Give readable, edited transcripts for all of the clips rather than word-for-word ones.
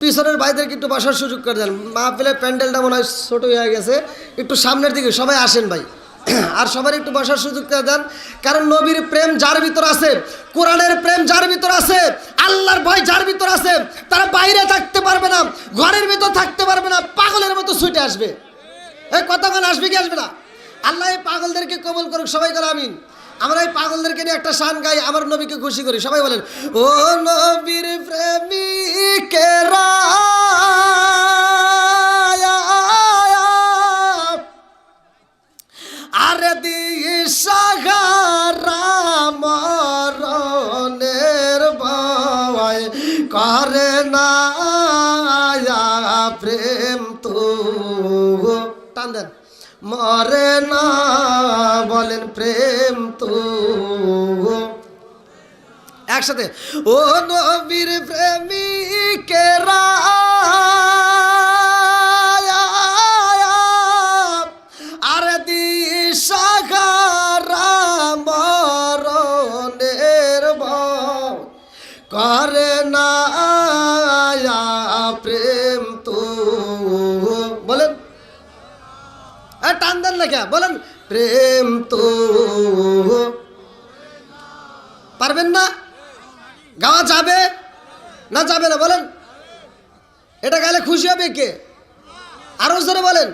পিছনের ভাইদেরকে একটু বসার সুযোগ করে দেন। মাহফিলে প্যান্ডেলটা মনে হয় ছোট হয়ে গেছে, একটু সামনের দিকে সবাই আসেন ভাই। আর সবার একটু বসার সুযোগ করে দেন, কারণ নবীর প্রেম যার ভিতর আছে, কোরআনের প্রেম যার ভিতর আছে, আল্লাহর ভয় যার ভিতর আছে, তারা বাইরে থাকতে পারবে না, ঘরের ভিতর থাকতে পারবে না, পাগলের মতো ছুটে আসবে। এই কতক্ষণ আসবে কি আসবে না? আল্লাহ এই পাগলদেরকে কবুল করুক, সবাই করে আমিন। আমরা এই পাগলদেরকে নিয়ে একটা শান গাই, আমার নবীকে খুশি করি। সবাই বলেন, ও নবীর প্রেমিকেরা আরে দিশাহারা মরণের ভয় করে না প্রেম তো টান দেন, মরে না বলেন প্রেম তো একসাথে। ও নবীর প্রেমিকেরা আরে দিশাহারা মরণের ভয় করে না প্রেম তো বলেন, টান দেন না কে বলেন, প্রেম তো পারবেন না? গাওয়া যাবে না যাবে না বলেন? এটা গাইলে খুশি হবে কে? আরো জোরে বলেন।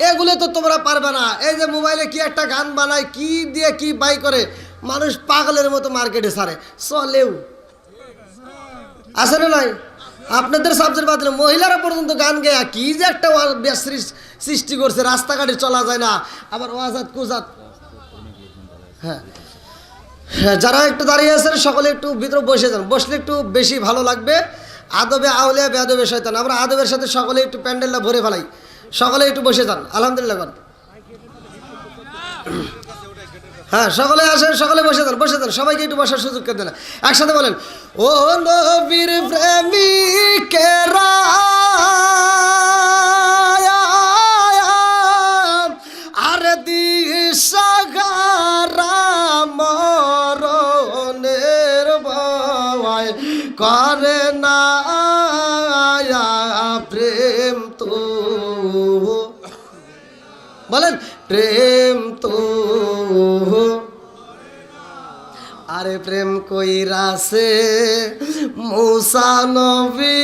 এগুলো তো তোমরা পারবে না। এই যে মোবাইলে কি একটা গান বানায়, কি দিয়ে কি বাই করে, মানুষ পাগলের মতো মার্কেটে ছাড়ে, চলেও আছে না নাই? আপনাদের সাবজেক্ট বাদ দিলে মহিলারা পর্যন্ত গান গেয়া কি যে একটা সৃষ্টি করছে, রাস্তাঘাটে চলা যায় না, আবার ওয়াজাত কুজাত। হ্যাঁ, যারা একটু দাঁড়িয়ে আছেন সকলে একটু ভিতরে বসে যান, বসলে একটু বেশি ভালো লাগবে। আদবে আউলিয়া বেয়াদবে শয়তান, আমরা আদবের সাথে সকলে একটু প্যান্ডেলটা ভরে ফেলাই, সকলে একটু বসে যান। আলহামদুলিল্লাহ। হ্যাঁ, সকলে আসেন, সকলে বসে যান, বসে যান, সবাইকে একটু বসার সুযোগ করে দেন। একসাথে বলেন, ও নবীর প্রেমিকেরা আরে দিশাহারা মরণের ভয় করে না প্রেম তো বলেন, প্রেম তো আরে প্রেম কইরাছে মূসা নবী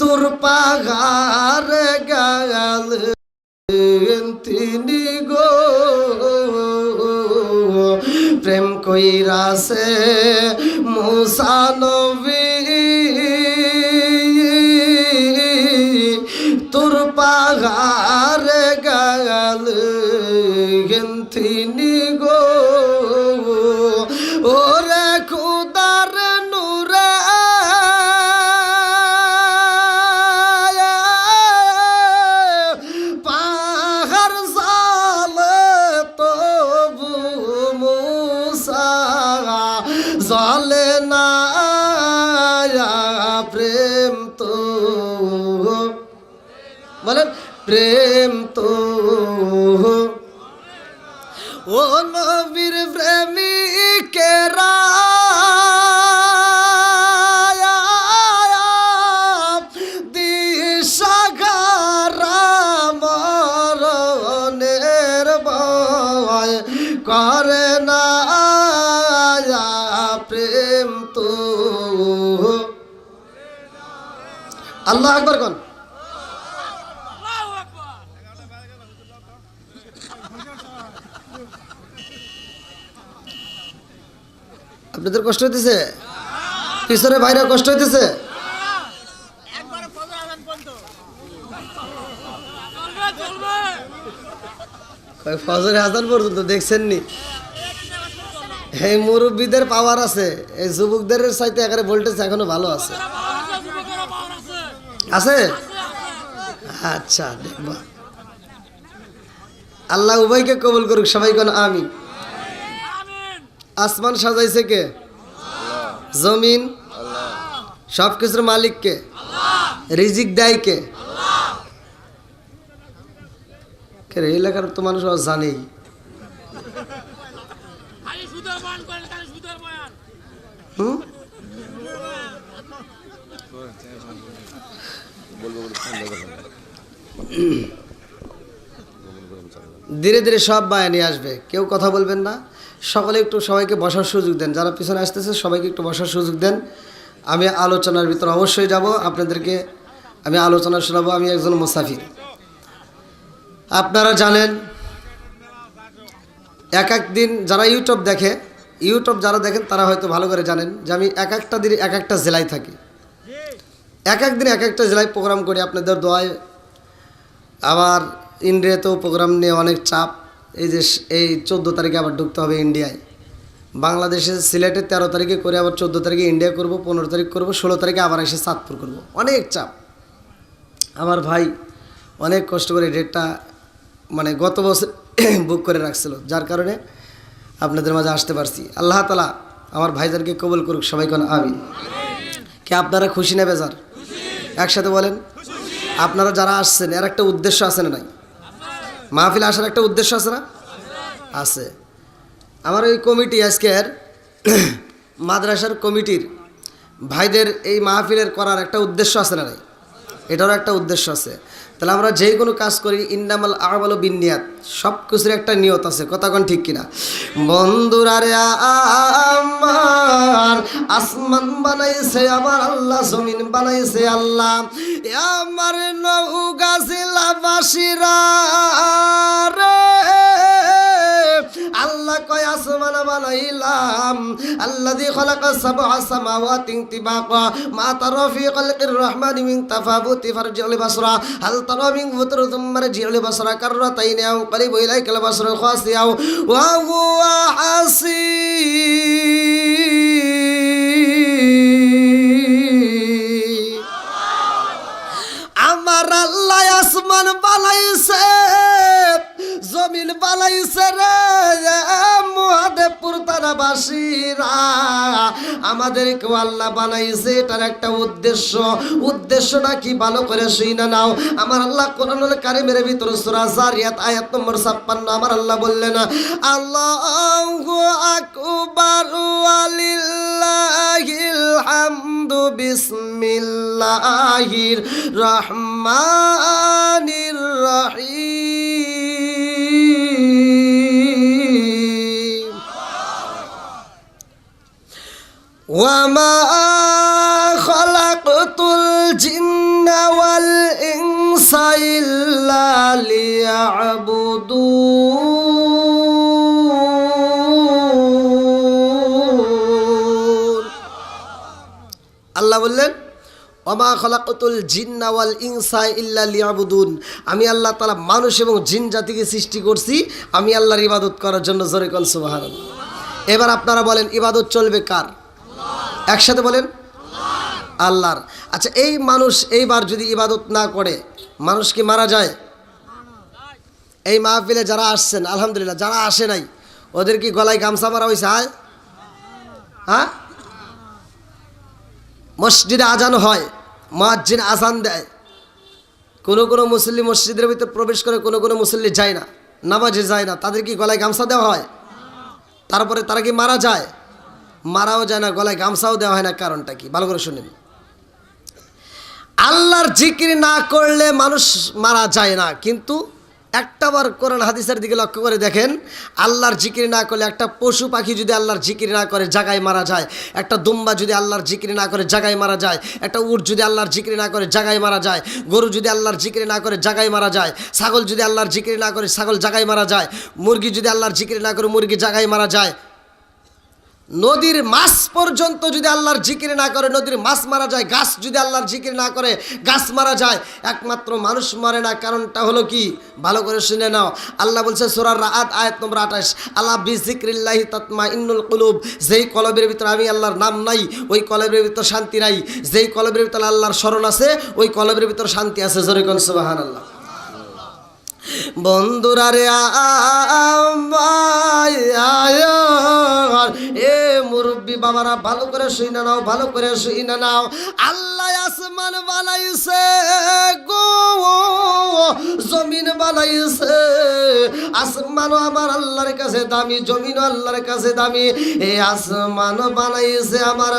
তোর পাহাড় গাল তিনি গো, প্রেম কইরাছে মূসা নবী তোর পাহাড় গাল তিনি গো, ওরে খুদার নূরে পাহাড় জালে তবু মূসা জালে না প্রেম তো বলেন, প্রেম তো ও নবীর প্রেমিকেরা দিশাহারা মরণের ভয় করে না প্রেম তো। আল্লাহু আকবার কোন। আপনাদের কষ্ট হইতেছে? পিছনে ভাইরা কষ্ট হইতেছে? ফজরের আজান পর্যন্ত দেখছেন নি? এই মুরব্বীদের পাওয়ার আছে, এই যুবকদের চাইতে একেবারে ভোল্টেজ এখনো ভালো আছে। আছে? আচ্ছা, দেখবা। আল্লাহ উভয়কে কবুল করুক, সবাই কোন আমিন। আসমান সাজাইছে কে? জমিন সবকিছুর মালিক কে? রিজিক দেয় কে? এই এলাকার তো মানুষ জানেই। ধীরে ধীরে সব বায়া নিয়ে আসবে, কেউ কথা বলবেন না, সকলে একটু সবাইকে বসার সুযোগ দেন, যারা পিছনে আসতেছে সবাইকে একটু বসার সুযোগ দেন। আমি আলোচনার ভিতর অবশ্যই যাব, আপনাদেরকে আমি আলোচনা শোনাবো। আমি একজন মুসাফির। আপনারা জানেন এক এক দিন যারা ইউটিউব যারা দেখেন তারা হয়তো ভালো করে জানেন যে আমি এক একটা দিন এক একটা জেলায় থাকি, এক এক দিন এক একটা জেলায় প্রোগ্রাম করি আপনাদের দোয়ায়। আবার ইন্ডিয়াতেও প্রোগ্রাম নিয়ে অনেক চাপ, এই 14 তারিখে আবার ঢুকতে হবে ইন্ডিয়ায়। বাংলাদেশে সিলেটে 13 তারিখে করে আবার 14 তারিখে ইন্ডিয়া করব, 15 তারিখ করব, 16 তারিখে আবার এসে চাঁদপুর করব। অনেক চাপ। আমার ভাই অনেক কষ্ট করে ডেটটা মানে গত বছর বুক করে রাখছিল, যার কারণে আপনাদের মাঝে আসতে পারছি। আল্লাহ তাআলা আমার ভাইদেরকে কবুল করুক, সবাই কোন আমিন। কে আপনারা খুশি না বেজার? একসাথে বলেন। আপনারা যারা আসছেন এর একটা উদ্দেশ্য আছে না নাই? মাহফিলে আসার একটা উদ্দেশ্য আছে না? আছে। আমার ওই কমিটি আজকের মাদ্রাসার কমিটির ভাইদের এই মাহফিলের করার একটা উদ্দেশ্য আছে না নাই? এটারও একটা উদ্দেশ্য আছে। তাহলে আমরা যেই কোনো কাজ করি ইন্নামাল আমালু বিন্নিয়াত, সব কিছুর একটা নিয়ত আছে, কথা কোন ঠিক কিনা? বন্ধুরা রে আমার আসমান বানাইছে আমার আল্লাহ, জমিন বানাইছে আল্লাহ, আমার নৌকা জেলাবাসীরা রে আল্লাহ কয় আসমান বানাইলাম, আল্লাযী খালাকা সাবআ সামাওয়াতি তিবাকা মা তারা ফী খালকির রহমানি মিন তাফাবুতি ফারজিউল বাসরা হাল তারা মিন ফুতুর সুম্মা রজিউল বাসরা কাররাতাইনি আও করিবু ইলাইকাল বাসরু খাসিয়াও ওয়া হুয়া হাসিব। আমার আল্লাহ আসমান বানাইছে, জমিন বানাইছে রে মহাদেবপুর তারাবাসীরা, আমাদেরকেও আল্লাহ বানাইছে। এটার একটা উদ্দেশ্যটা কি ভালো করে শুনে নাও। আমার আল্লাহ কোরআনুল কারীমের ভিতর সূরা যারিয়াত আয়াত নম্বর 56 আমার আল্লাহ বললেন আল্লাহু আকবার ওয়ালিল্লাহিল হামদু বিসমিল্লাহির রহমানির রহিম ওয়ামা খালাকতুল জিন্না ওয়াল ইনসা ইল্লা লিয়াবুদুন। আল্লাহ বললেন ওয়ামা খালাকতুল জিন্না ওয়াল ইনসা ইল্লা লিয়াবুদুন, আমি আল্লাহ তাআলা মানুষ এবং জিন জাতিকে সৃষ্টি করছি আমি আল্লাহর ইবাদত করার জন্য। জোরে কোন সুবহানাল্লাহ। এবার আপনারা বলেন ইবাদত চলবে কার? একসাথে বলেন আল্লাহর। আচ্ছা, এই মানুষ এইবার যদি ইবাদত না করে মানুষ কি মারা যায়? এই মাহফিলে যারা আসছেন আলহামদুলিল্লাহ, যারা আসে নাই ওদের কি গলায় গামছা মারা হয়েছে? হ্যাঁ, মসজিদে আজান হয়, মুয়াজ্জিন আজান দেয়, কোনো কোনো মুসল্লি মসজিদের ভিতরে প্রবেশ করে, কোনো কোনো মুসল্লি যায় না, নামাজে যায় না, তাদের কি গলায় গামছা দেওয়া হয়? তারপরে তারা কি মারা যায়? মারাও যায় না, গলায় গামছাও দেওয়া হয় না। কারণটা কি? ভালো করে শুনেন। আল্লাহর জিকির না করলে মানুষ মারা যায় না, কিন্তু একটাবার কোরআন হাদিসের দিকে লক্ষ্য করে দেখেন, আল্লাহর জিকির না করলে একটা পশু পাখি যদি আল্লাহর জিকির না করে জায়গায় মারা যায়, একটা দুম্বা যদি আল্লাহর জিকির না করে জায়গায় মারা যায়, একটা উট যদি আল্লাহর জিকির না করে জায়গায় মারা যায়, গরু যদি আল্লাহর জিকির না করে জায়গায় মারা যায়, ছাগল যদি আল্লাহর জিকির না করে ছাগল জায়গায় মারা যায়, মুরগি যদি আল্লাহর জিকির না করে মুরগি জায়গায় মারা যায়, নদীর মাছ পর্যন্ত যদি আল্লাহর জিকির না করে নদীর মাছ মারা যায়, গাছ যদি আল্লাহর জিকির না করে গাছ মারা যায়। একমাত্র মানুষ মরে না, কারণটা হলো কি? ভালো করে শুনে নাও। আল্লাহ বলছে সূরা রাআদ আয়াত নম্বর 28, আলা বিযিকরিল্লাহি তাতমাইন্নুল কুলুব, যেই কলবের ভিতরে আমি আল্লাহর নাম নাই ওই কলবের ভিতর শান্তি নাই, যেই কলবের ভিতরে আল্লাহর স্মরণ আছে ওই কলবের ভিতর শান্তি আছে। জোরে কোন সুবহানাল্লাহ। বন্ধুরা রে এ মুরব্বী বাবারা ভালো করে শুইনা নাও, ভালো করে শুইনা নাও। আল্লাহ আসমান বানাইছে গো, জমিন বানাইছে। আসমানও আমার আল্লাহর কাছে দামি, জমিনও আল্লাহর কাছে দামি। এই আসমান বানাইছে আমার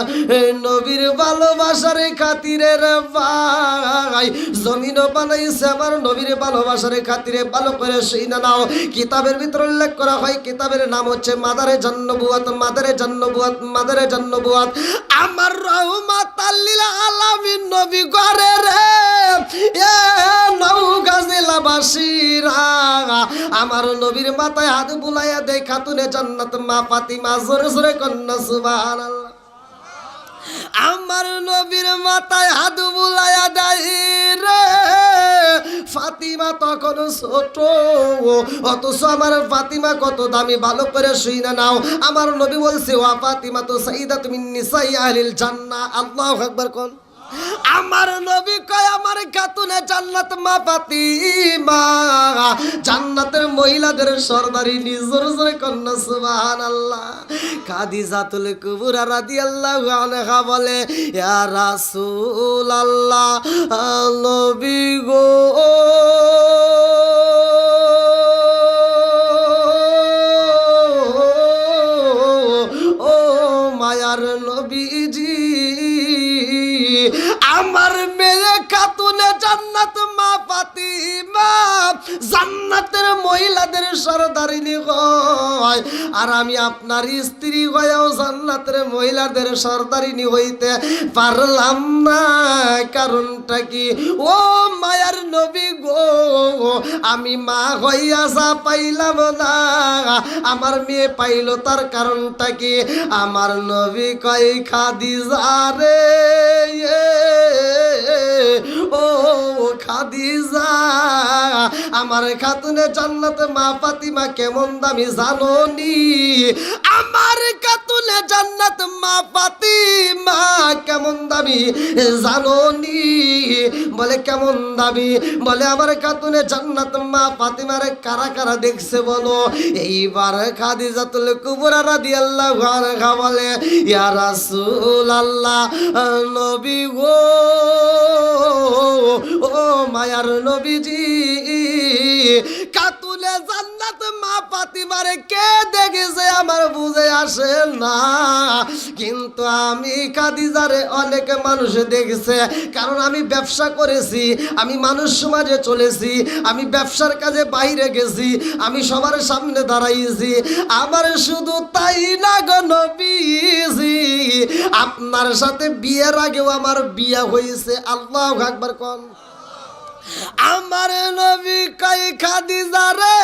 নবীর ভালোবাসার খাতিরে রে ভাই, জমিনও বানাইছে আমার নবীর ভালোবাসার খাতিরে। ভালো করে শুইনা নাও। কিতাবের ভিতরে উল্লেখ করা হয়, কিতাবের নাম হচ্ছে মাদারে জান্নবুয়াত, মাদারে জান্নবুয়াত, মাদারে জান্নবুয়াত। আমার রহমাতাল লিল আলামিন নবী ঘরে রে এ নওগাঁ জেলাবাসীরা আমার নবীর মাথায় হাত বুলাইয়া দেয় খাতুনে জান্নাত মা ফাতিমা। জোরে জোরে কন্যা সুবহানাল্লাহ। আমার নবীর মাথায় হাত বুলাইয়া দেয় রে ফাতিমা তখন ছোট, অথচ আমার ফাতিমা কত দামি। ভালো করে শুইনা নাও। আমার নবী বলছে ওয়া ফাতিমা তো সাইয়্যিদাতুম মিন নিসাই আহলিল জান্নাহ। আল্লাহু আকবার কোন। আমার নবী কয় আমার খাতুনে জান্নাত মা ফাতিমা জান্নাতের মহিলাদের সরদারি। নিজর জোরে কন্যা সুবহানাল্লাহ। খাদিজাতুল কুবরা রাদিয়াল্লাহু আনহা বলে ইয়া রাসূলুল্লাহ নবী গো ও মায়ার নবীজি, আমার মেয়ে খাতুনে জান্নাত মা ফাতিমা জান্নাতের মহিলাদের সরদারিনী হয়, আর আমি আপনার স্ত্রী হয়েও জান্নাতের মহিলাদের সরদারিনী হইতে পারলাম না। কারণটা কি? ও মায়ার নবী গো, আমি মা হইয়া যা পাইলাম না, আমার মেয়ে পাইল। তার কারণটা কি? আমার নবী কয় খাদিজা রে ও খাদিজা, আমার খাতুনে জান্নাত মা ফাতিমা কেমন দামি জানো নি? আমার খাতুনে জান্নাত মা ফাতিমা কেমন দামি জানো নি? বলে কেমন দামি? বলে আমার খাতুনে জান্নাত মা ফাতিমার কারা কারা দেখছে বলো? এইবার খাদিজাতুল কুবরা রাদিয়াল্লাহু আনহা বলে ইয়া রাসূলুল্লাহ নবী গো ও মায়ার নবীজি, খাতুনে জান্নাত মা ফাতিমারে কে দেখেছে আমার বুঝে আসে না, কিন্তু আমি খাদিজারে অনেক মানুষ দেখেছে। কারণ আমি ব্যবসা করেছি, আমি মানুষ সমাজে চলেছি, আমি ব্যবসার কাজে বাইরে গেছি, আমি সবার সামনে দাঁড়াইছি। আমার শুধু তাই না গো নবীজি, আপনার সাথে বিয়ের আগেও আমার বিয়ে হয়েছে। আল্লাহু আকবার কোন। আমার নবী কই খাদিজা রে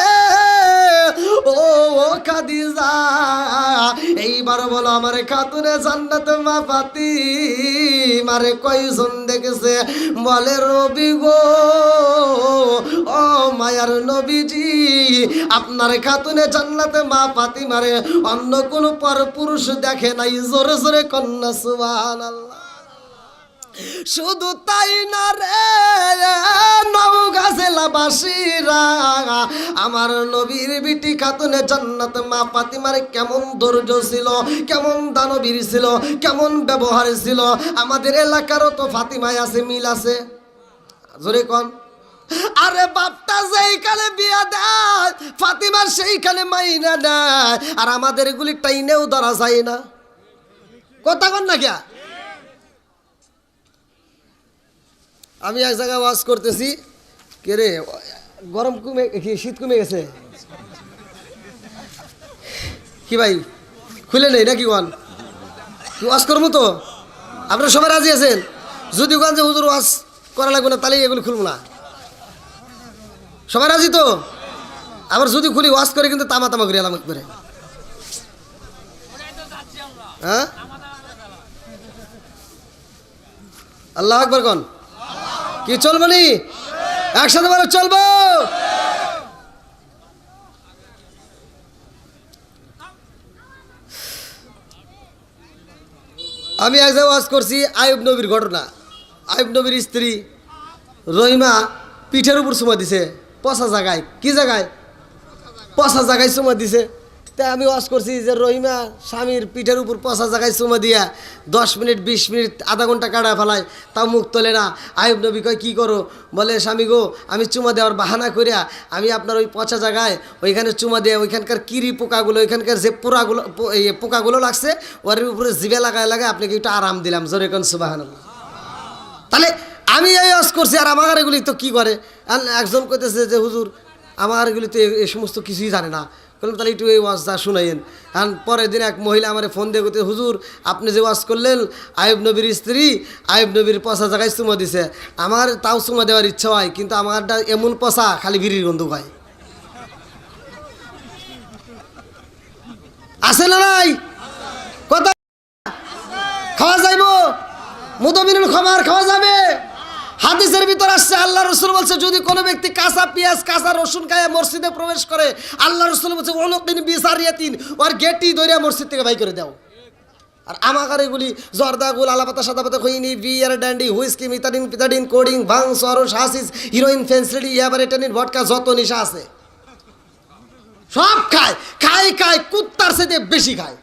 ও খাদিজা, এইবার বলো আমার খাতুনে জান্নাত মা ফাতিমারে কয়জন দেখেছে? বলে রবি গো ও মায়ার নবীজি, আপনার খাতুনে জান্নাতে মা ফাতিমারে অন্য কোন পরপুরুষ দেখে নাই। জোরে জোরে কন্যা সুবহানাল্লাহ। শুধু তাই না রে নওগাঁ জেলাবাসীরা আমার নবীর বিটি খাতুনে জান্নাত মা ফাতিমার কেমন ধৈর্য ছিল, কেমন দানবীর ছিল, কেমন ব্যবহার ছিল। আমাদের এলাকারও তো ফাতিমায় আছে, মিল আছে। জোরে কোন। আরে বাপটা যেইখানে বিয়া দেয় ফাতিমার সেইখানে মাইনা দেয়, আর আমাদের এগুলি টাইনেও ধরা যায় না। কথা কন না কে? আমি এক জায়গায় ওয়াজ করতেছি, কে রে গরম কমে শীত কমে গেছে কি ভাই? খুলে নেই নাকি ওয়ান? ওয়াজ করবো তো? আপনারা সবাই রাজি আছেন? যদি ওখান যে হুজুর ওয়াজ করা লাগবে না তাহলে এগুলো খুলবো না। সবাই রাজি তো? আবার যদি খুলি ওয়াজ করে কিন্তু তামা তামা করে আলামত করে। হ্যাঁ, আল্লাহ আকবার কোন। কি চলবো নি? একসাথে বলো চলবো। আমি এক জায়গায় ওয়াজ করছি আইয়ুব নবীর ঘটনা। আইয়ুব নবীর স্ত্রী রহিমা পিঠের উপর চুমা দিছে, পচা জায়গায়, কি জায়গায়? পচা জায়গায় চুমা দিছে। তাই আমি ওয়াজ করছি যে রহিমা স্বামীর পিঠের উপর পচা জায়গায় চুমা দিয়া 10 মিনিট 20 মিনিট আধা ঘন্টা কাটা ফেলায়, তাও মুখ তোলে না। আইব নবী কয় কী করো? বলে স্বামী গো, আমি চুমা দেওয়ার বাহানা করিয়া আমি আপনার ওই পচা জায়গায় ওইখানে চুমা দেয়া ওইখানকার কিরি পোকাগুলো, ওইখানকার যে পোকাগুলো লাগছে ওর উপরে জিভে লাগায় লাগায় আপনাকে একটু আরাম দিলাম। জোরে কোন সুবহানাল্লাহ। তাহলে আমি এই ওয়াজ করছি, আর আমার এগুলি তো কী করে? একজন কইতেছে যে হুজুর আমার এগুলি তো এই সমস্ত কিছুই জানে না। বললাম তাহলে একটু এই ওয়াজটা শুনাইয়েন। আর পরের দিন এক মহিলা আমার ফোন দিয়ে করতে, হুজুর আপনি যে ওয়াজ করলেন আইব নবীর স্ত্রী আইব নবীর পচা জায়গায় চুমা দিছে, আমার তাও চুমা দেওয়ার ইচ্ছা হয়, কিন্তু আমারটা এমন পচা খালি বিড়ির গন্ধ হয়। আছে না নাই কথা? খাওয়া যাইব মুদমিনুল খামার খাওয়া যাবে। হাদিসের ভিতর আসছে আল্লাহ রসুল বলছে যদি কোনো ব্যক্তি কাঁচা পেঁয়াজ কাঁচা রসুন খায় মসজিদে প্রবেশ করে, আল্লাহ রসুল বলছে অনুকিন বিসারিয়াতিন, ওর গেটি ধরে মসজিদ থেকে বাই করে দাও। আর আমাকার এগুলি জর্দা গুল আলাপাতা সাদাপাতা খইনি বিয়ার ড্যান্ডি হুইস্কি মিতাডিন পিতাডিন কোডিং ভাং সরস হাসিস হিরোইন ফেন্সিডি ইয়াবারেটানিন ভটকা যত নেশা আছে সব খায়। খাই খায় কুত্তার সাথে বেশি খায়।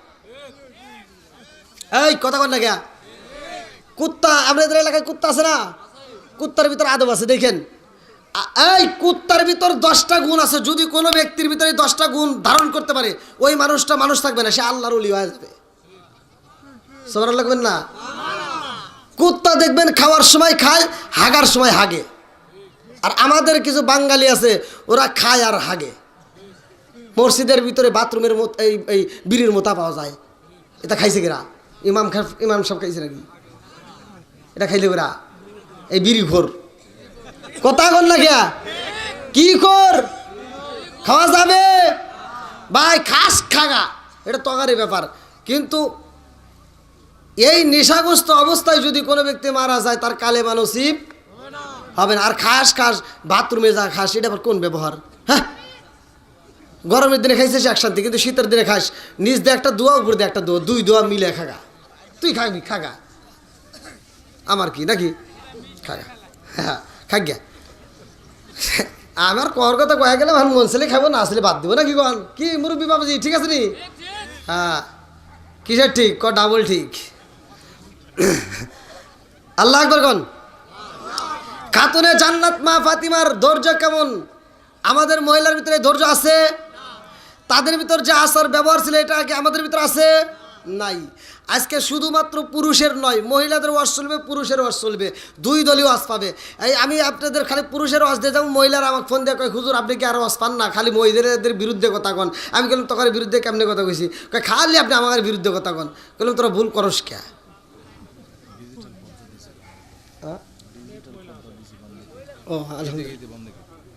এই কথা কর না গিয়া কুত্তা, আপনাদের এলাকায় কুত্তা আছে না? কুত্তার ভিতর আদব আছে দেখেন। এই কুত্তার ভিতর 10টা গুণ আছে, যদি কোনো ব্যক্তির ভিতরে 10টা গুণ ধারণ করতে পারে ওই মানুষটা মানুষ থাকবে না, সে আল্লাহর ওলি হয়ে যাবে। সবার লাগবেন না? কুত্তা দেখবেন খাওয়ার সময় খায়, হাগার সময় হাগে। আর আমাদের কিছু বাঙালি আছে ওরা খায় আর হাগে। মসজিদের ভিতরে বাথরুমের মতো এই বিড়ির মোতা পাওয়া যায়, এটা খাইছে কিরা? ইমাম সব খাইছে নাকি? এটা খাইলে ওরা এই বিড়ি ঘোর কথা কর না গিয়া কি কর খাওয়া যাবে ভাই, খাস খাগা, এটা তগারি ব্যাপার। কিন্তু এই নেশাগ্রস্ত অবস্থায় যদি কোনো ব্যক্তি মারা যায় তার কালেমা নসিব হবে না। আর খাস খাস বাথরুমে যা খাস এটা আবার কোন ব্যবহার? হ্যাঁ, গরমের দিনে খাইছিস একসাথে, কিন্তু শীতের দিনে খাস নিজ দিয়ে একটা দোয়া উপর দিয়ে একটা দোয়া, 2 দোয়া মিলে খাগা। তুই খাবি খাগা, আমার কি নাকি খাগা? হ্যাঁ খাগা। আমার কর কথা কয়ে গেলে ভালো মন ছেলে খাবো, না আসলে বাদ দিব নাকি? কন কি মুরব্বী বাবাজি ঠিক আছে নি? হ্যাঁ কিসের ঠিক? ডাবল ঠিক। আল্লাহ আকবার কন। খাতুনে জান্নাত মা ফাতিমার ধৈর্য কেমন? আমাদের মহিলার ভিতরে ধৈর্য আছে? তাদের ভিতর যে আসার ব্যবহার ছিল এটা কি আমাদের ভিতর আছে? নাই। আজকে শুধুমাত্র পুরুষের নয়, মহিলাদের ওয়াজ চলবে, পুরুষের ওয়াজ চলবে, 2 দলীয় ওয়াজ পাবে। এই আমি আপনাদের খালি পুরুষের ওয়াজ দিয়ে যাবো, মহিলারা আমাকে ফোন দিয়ে কয় হুজুর আপনি কি আর ওয়াজ পান না, খালি মহিলাদের বিরুদ্ধে কথা কন। আমি বললাম তোর বিরুদ্ধে কেমনে কথা কইছি? কয় খালি আপনি আমার বিরুদ্ধে কথা কন। বললাম তোরা ভুল করস কে? ও আলহামদুলিল্লাহ,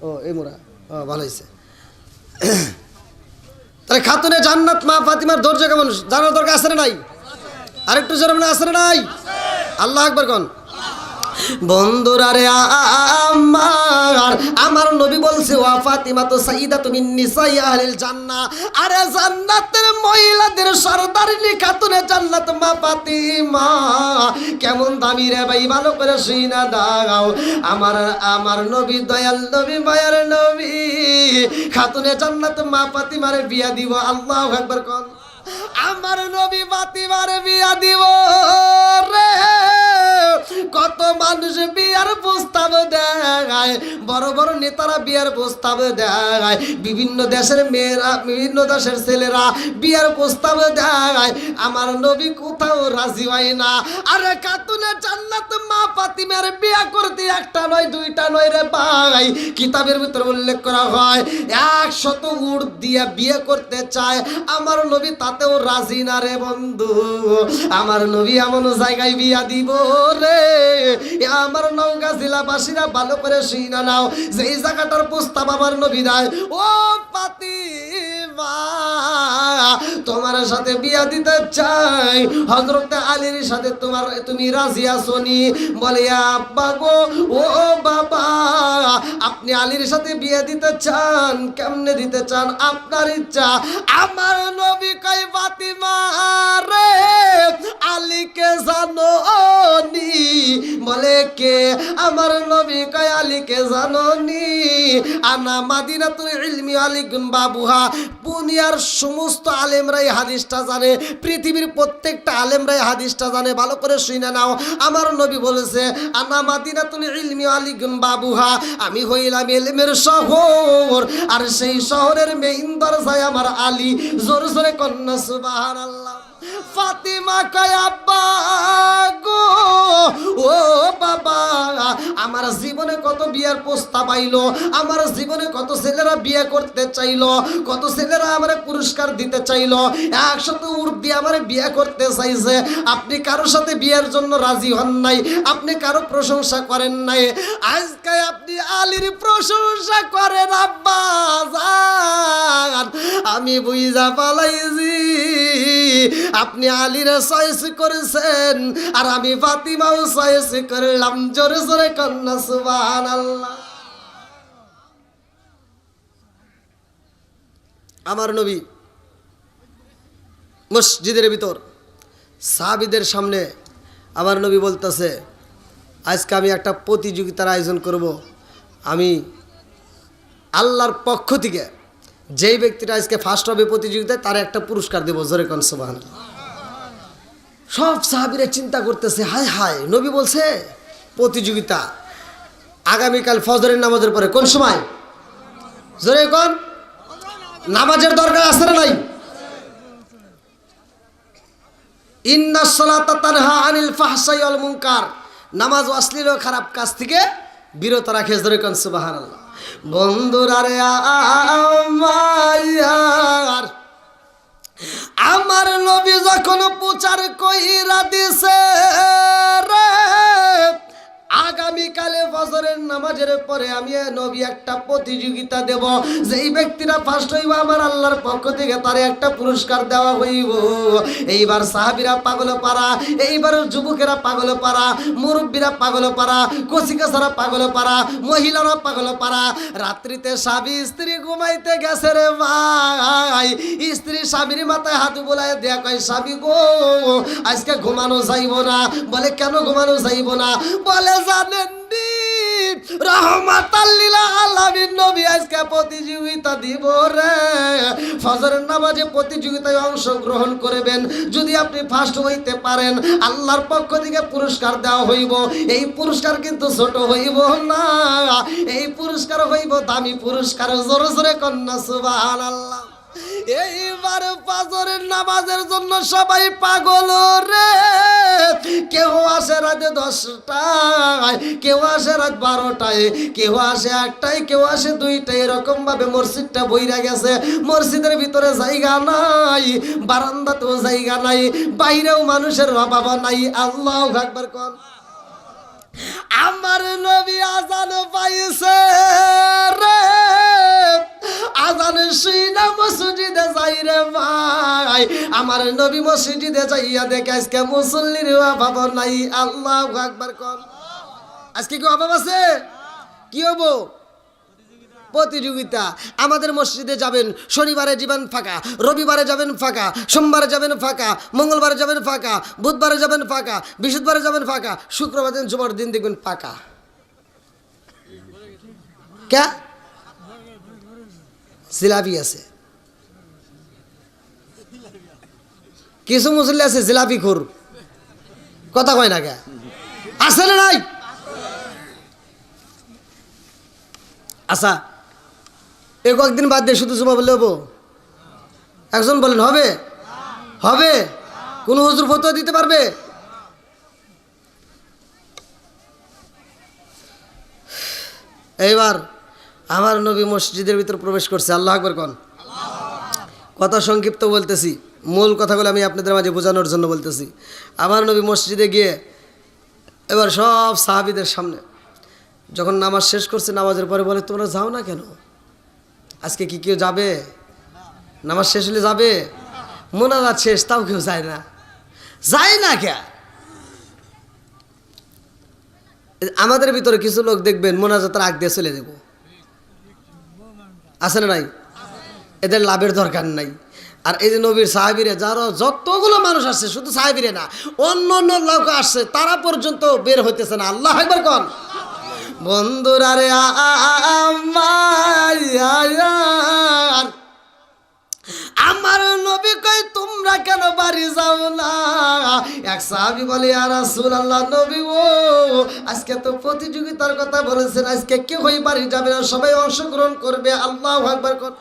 ও এই মোরা, ও ভালো হয়েছে। তাহলে খাতুনে জান্নাত মা ফাতিমার ধৈর্য কেমন জানার দরকার আছে না নাই? আরেকটু জোরে বলে আছে না নাই? আল্লাহ আকবার কোন। বন্ধুরা রে আমার নবী বলছে ওয়া ফাতিমা তো সাইয়্যিদাতু মিন নিসাই আহলিল জান্নাহ, আরে জান্নাতের মহিলাদের সরদারিনী খাতুনে জান্নাত মা ফাতিমা কেমন দামি রে ভাই, ভালো করে শুনা দাও। আমার নবী দয়াল নবী মায়ার নবী খাতুনে জান্নাত মা ফাতিমারে বিয়া দিব। আল্লাহু আকবার কোন। আমার নবী ফাতিমারে বিয়া দিব রে। কত মানুষ বিয়ার প্রস্তাব দেয়, বড় বড় নেতারা বিয়ার প্রস্তাব দেয়, বিভিন্ন দেশের মেয়েরা বিভিন্ন দেশের ছেলেরা বিয়ার প্রস্তাব দেয়, আমার নবী কোথাও রাজি হয় না। আরে খাতুনে জান্নাত মা ফাতিমার বিয়া করতে একটা নয় 2টা নয় রে ভাই, কিতাবের ভিতরে উল্লেখ করা হয় 100 উট দিয়ে বিয়ে করতে চায়, আমার নবী তাতেও রাজি না রে বন্ধু। আমার নবী এমন জায়গায় বিয়া দিব রে, আমার নওগাঁ জেলাবাসীরা ভালো করে শুনা নাও, যেই জায়গাটার প্রস্তাব আমার নবী দেয়, ও ফাতিমা তোমার সাথে বিয়া দিতে চাই, হযরত আলীর সাথে তুমি রাজি আছো নি? বলে আব্বা গো, ও বাবা আপনি আলীর সাথে বিয়ে দিতে চান, কেমনে দিতে চান? আপনার ইচ্ছা। আমার নবী কয় ফাতিমা রে আলীকে জানো নি? বলে কে? আমার নবী কয় আলীকে জাননি আনা মাদিনাতুল ইলমি আলিকুন বাবুহা। দুনিয়ার সমস্ত আলেমরাই হাদিসটা জানে, পৃথিবীর প্রত্যেকটা আলেমরাই হাদিসটা জানে। ভালো করে শুনে নাও, আমার নবী বলেছে আনা মাদিনাতুল ইলমি আলিকুন বাবুহা, আমি হইলাম ইলমের শহর আর সেই শহরের মেইন দরজায় আমার আলী। জোরে জোরে কন্যা সুবহানাল্লাহ। ফাতিমা কয় আব্বা গো, ও বাবা, আমার জীবনে কত বিয়ের প্রস্তাব আইলো, আমার জীবনে কত ছেলেরা বিয়ে করতে চাইলো, কত ছেলেরা আমার পুরস্কার দিতে চাইলো, একসাথে উঠ দিয়ে আমার বিয়ে করতে চাইছে। আপনি কারোর সাথে বিয়ের জন্য রাজি হন নাই, আপনি কারো প্রশংসা করেন নাই। আজকে আপনি আলীর প্রশংসা করেন আব্বা জান, আমি বুঝা পালাইছি আপনি আলীর চয়েস করেছেন আর আমি ফাতিমাও চয়েস করলাম। জোরে জোরে কন্যা সুবহানাল্লাহ। আমার নবী মসজিদের ভিতর সাহাবীদের সামনে আমার নবী বলতেছে আজকে আমি একটা প্রতিযোগিতার আয়োজন করব। আমি আল্লাহর পক্ষ থেকে যেই ব্যক্তিটা আজকে ফার্স্ট হবে প্রতিযোগিতায় তার একটা পুরস্কার দেবো। জোরে কন সুবহানাল্লাহ। সব সাহাবীরা চিন্তা করতেছে, হায় হায়, নবী বলছে প্রতিযোগিতা আগামীকাল ফজরের নামাজের পরে। কোন সময়? জোরে কোন? নামাজের দরকার আছে না নাই? ইন্নাস সালাতা তানহা আনিল ফাহশাই ওয়াল মুনকার, নামাজ অশ্লীল ও খারাপ কাজ থেকে বিরত রাখে। জোরে কোন সুবহানাল্লাহ। বন্ধুরা রে আমার, আমার নবী যখন প্রচার কইরা দিছে রে আগামীকালে ফজরের নামাজের পরে আমি নবী একটা প্রতিযোগিতা দেব, যেই ব্যক্তিরা ফার্স্ট হইব আমার আল্লাহর পক্ষ থেকে তারে একটা পুরস্কার দেওয়া হইব। এইবার সাহাবীরা পাগল পারা, এইবার যুবকেরা পাগল পারা, মুরব্বীরা পাগল পারা, কচিকাছারা পাগল পারা, মহিলারা পাগল পারা। রাত্রিতে স্বামী স্ত্রী ঘুমাইতে গেছে রে ভাই, স্ত্রী স্বামীর মাথায় হাত বুলায় দেয়া কয় স্বামী গো আজকে ঘুমানো যাইব না। বলে কেন ঘুমানো যাইব না? বলে জানেন নি রহমাতাল লিল আলামিন নবী আজকে প্রতিযোগিতা দিব রে, ফজরের নামাজে প্রতিযোগিতায় অংশগ্রহণ করবেন। যদি আপনি ফার্স্ট হইতে পারেন আল্লাহর পক্ষ থেকে পুরস্কার দেওয়া হইব। এই পুরস্কার কিন্তু ছোট হইব না, এই পুরস্কার হইব দামি পুরস্কার। জোরে জোরে কন্যা সুবহানাল্লাহ। এইবার ফজরের নামাজের জন্য সবাই পাগল রে। কেউ আসে রাতে 10টায়, কেউ আসে রাত 12টায়, কেউ আসে 1টায়, কেউ আসে 2টায়। এরকম ভাবে মসজিদটা বইরা গেছে। মসজিদের ভিতরে জায়গা নাই, বারান্দাতেও জায়গা নাই, বাইরেও মানুষের অভাব নাই। আল্লাহু আকবার কোন। আমার নবী আজান পাইছে রে, আজানের শুইনা মসজিদে যাই রে ভাই। আমার নবী মসজিদে যাইয়া দেখে আজকে মুসল্লির অভাব নাই। আল্লাহু আকবার কোন। আজকে কি অভাব আছে? কি হবো? প্রতিযোগিতা। আমাদের মসজিদে যাবেন, শনিবারে যাবেন ফাঁকা, রবিবারে যাবেন ফাঁকা, সোমবারে যাবেন ফাঁকা, মঙ্গলবারে যাবেন ফাঁকা, বুধবারে যাবেন ফাঁকা, বৃহস্পতিবারে যাবেন ফাঁকা, শুক্রবার দিন জুমার দিন দেখবেন ফাঁকা। কে? জিলাপি আছে, কিছু মুসল্লি আছে জিলাপি খোর, কথা কয় না কে? আছে না নাই? আচ্ছা এই কয়েকদিন বাদ দিয়ে শুধু জুমা বললে হবো? একজন বলেন হবে? হবে? কোন হুজুর ফতোয়া দিতে পারবে? এইবার আমার নবী মসজিদের ভিতর প্রবেশ করছে। আল্লাহু আকবার কোন। কথা সংক্ষিপ্ত বলতেছি, মূল কথাগুলো আমি আপনাদের মাঝে বোঝানোর জন্য বলতেছি। আমার নবী মসজিদে গিয়ে এবার সব সাহাবীদের সামনে যখন নামাজ শেষ করছে, নামাজের পরে বলে তোমরা যাও না কেন? আজকে কি কেউ যাবে? নামাজ শেষ হলে যাবে? মোনাজাত শেষ তাও কেউ যায় না। যায় না কে? আমাদের ভিতরে কিছু লোক দেখবেন মোনাজাতের আগ দিয়ে চলে যাব, আছে না নাই? এদের লাভের দরকার নাই। আর এই যে নবীর সাহাবীরা যারা যতগুলো মানুষ আসছে, শুধু সাহাবীরা না অন্য অন্য লোক আসছে, তারা পর্যন্ত বের হইতেছে না। আল্লাহু আকবার কোন। বন্ধুরা রে আমার নবী কই তোমরা কেন বাড়ি যাও না? এক সাহাবী বলে ইয়া রাসূলুল্লাহ, নবী ও আজকে তো প্রতিযোগিতার কথা বলেছেন, আজকে কেউই বাড়ি যাবে না, সবাই অংশগ্রহণ করবে। আল্লাহু আকবার কর।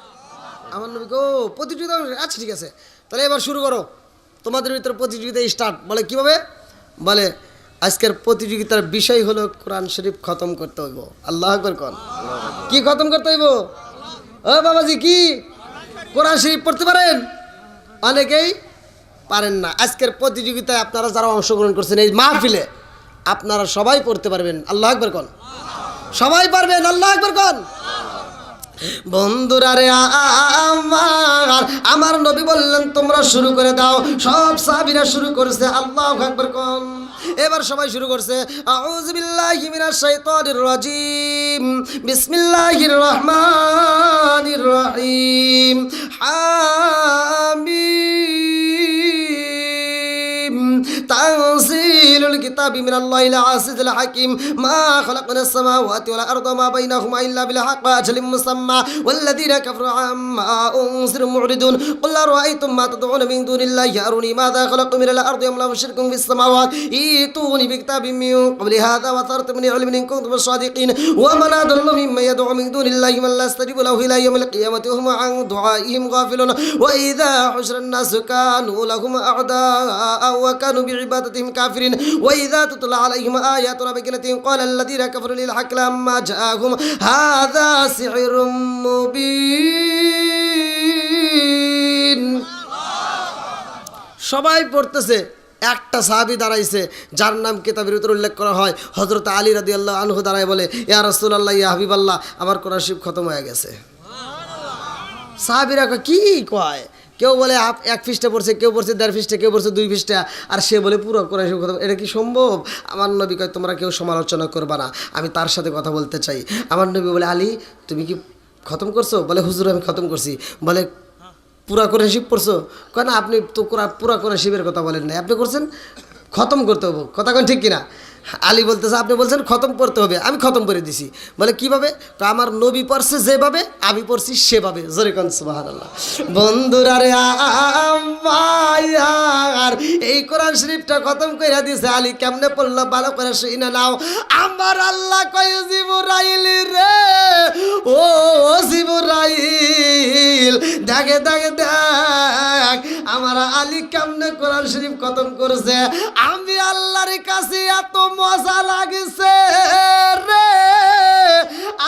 আমার নবী কো প্রতিযোগিতা, আচ্ছা ঠিক আছে তাহলে এবার শুরু করো, তোমাদের ভিতরে প্রতিযোগিতা স্টার্ট। বলে কিভাবে? বলে আজকের প্রতিযোগিতার বিষয় হলো কোরআন শরীফ খতম করতে হইব। আল্লাহু আকবার কর। কি খতম করতে হইব? ও বাবাজি, কি কোরআন শরীফ পড়তে পারেন? অনেকেই পারেন না। আজকের প্রতিযোগিতায় আপনারা যারা অংশগ্রহণ করছেন এই মাহফিলে, আপনারা সবাই পড়তে পারবেন। আল্লাহু আকবার কর। সবাই পারবেন। আল্লাহু আকবার কর। বন্ধুরা রে আমার নবী বললেন তোমরা শুরু করে দাও। সব সাহাবীরা শুরু করেছে। আল্লাহু আকবার কোন। এবার সবাই শুরু করছে। আউযু বিল্লাহি মিনাশ শাইতানির রাজিম, বিসমিল্লাহির রহমানির রহিম। হামিম তানজিলুল কিতাবি মিনাল্লাহিল আজিজিল হাকিম। মা খালাকনাস সামাওয়াতি ওয়াল আরদা মা বাইনাহুমা ইল্লা বিল হাক্কি ওয়া আজালিম মুসাম্মা ওয়াল্লাযীনা কাফারু আম্মা উনজিরু মু'রিদুন। কুল আরাআইতুম মা তাদউনা মিন দুনিল্লাহি আরুনি মাযা খালাকু মিনাল আরদি আম লাহুম শিরকুন ফিস সামাওয়াতি ইতুনি বিকিতাবিম মিন ক্বাবলি হাযা ওয়া তারতুম মিন ইলমিন ইন কুনতুম সাদিকিন ওয়া মান আদাল্লু মিম্মান ইয়াদ'উ মিন দুনিল্লাহি মান লা ইয়াস্তাজিবু লাহু ইলা ইয়াউমিল কিয়ামাতি ওয়া হুম আন দুআইহিম গাফিলুন। ওয়া ইযা হুশিরান নাসু কানু লাহুম আ'দাআ ওয়া কানু বিইবাদাতিহিম কাফিরিন। ওয়া ইযা তুতলা আলাইহিম আয়াতুনা বাইয়িনাতিন ক্বালা আল্লাযীনা কাফারু লিল হাক্কি লাম্মা জাআহুম হাযা সিহরুম মুবিন। সবাই পড়তেছে। একটা সাহাবী দাঁড়াইছে যার নাম কিতাবের ভিতরে উল্লেখ করা হয়, হযরত আলী রাদিয়াল্লাহু আনহু দাঁড়ায় বলে ইয়া রাসূলুল্লাহ, ইয়া হাবিবাল্লাহ, আমার কোরআন শরীফ খতম হয়ে গেছে। সাহাবীরা কি কয়? কেউ বলে এক পৃষ্ঠা পড়ছে, কেউ পড়ছে 1.5 পৃষ্ঠা, কেউ পড়ছে 2 পৃষ্ঠা, আর সে বলে পুরো কোরআন শরীফ খতম। এটা কি সম্ভব? আমার নবী কয় তোমরা কেউ সমালোচনা করবা না, আমি তার সাথে কথা বলতে চাই। আমার নবী বলে আলী তুমি কি খতম করছো? বলে হুজুর আমি খতম করছি। বলে পুরা কোরআন শরীফ পড়ছো? কয় না, আপনি তো পুরা কোরআন শরীফের কথা বলেন না, আপনি করছেন খতম করতে হবে। কথা কোন ঠিক কিনা? আলী বলতেছে আপনি বলছেন খতম করতে হবে, আমি খতম করে দিছি। বলে কিভাবে? আমার নবী পড়ছে যেভাবে, আমি পড়ছি সেভাবে। জোরে কোন সুবহানাল্লাহ। বন্ধুরা রে আর এই কোরআন শরীফটা খতম কইরা দিছে। আলী কেমনে পড়লো ভালো করে শুনে নাও। আমার আল্লাহ কয় জিবরাইল রে, ও জিবরাইল দেখে দেখে দেখ আমার আলী কেমনে কোরআন শরীফ খতম করেছে। আমি আল্লাহর কাছে এত মজা লাগছে রে,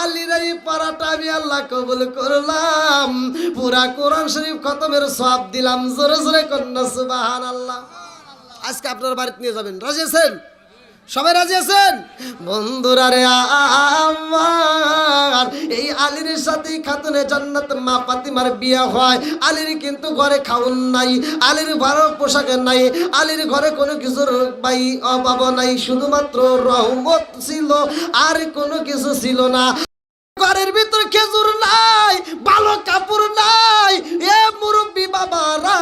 আলীর এই পড়াটা আমি আল্লাহ কবুল করলাম, পুরা কোরআন শরীফ খতমের সওয়াব দিলাম। জোরে জোরে কন্যা সুবহানাল্লাহ। আজকে আপনারা বাড়িতে নিয়ে যাবেন। রাজি আছেন? সবাই রাজি আছেন? বন্ধুরা রে আমার এই আলীর সাথে খাতুনে জান্নাত মা ফাতিমার বিয়ে হয়। আলীর কিন্তু ঘরে খাউন নাই, আলীর ভালো পোশাক নাই, আলীর ঘরে কোনো কিছুর ভাই অভাব নাই, শুধুমাত্র রহমত ছিল, আর কোনো কিছু ছিল না। ঘরের ভিতর খেজুর নাই, ভালো কাপড় নাই, এ মুরব্বী বাবারা,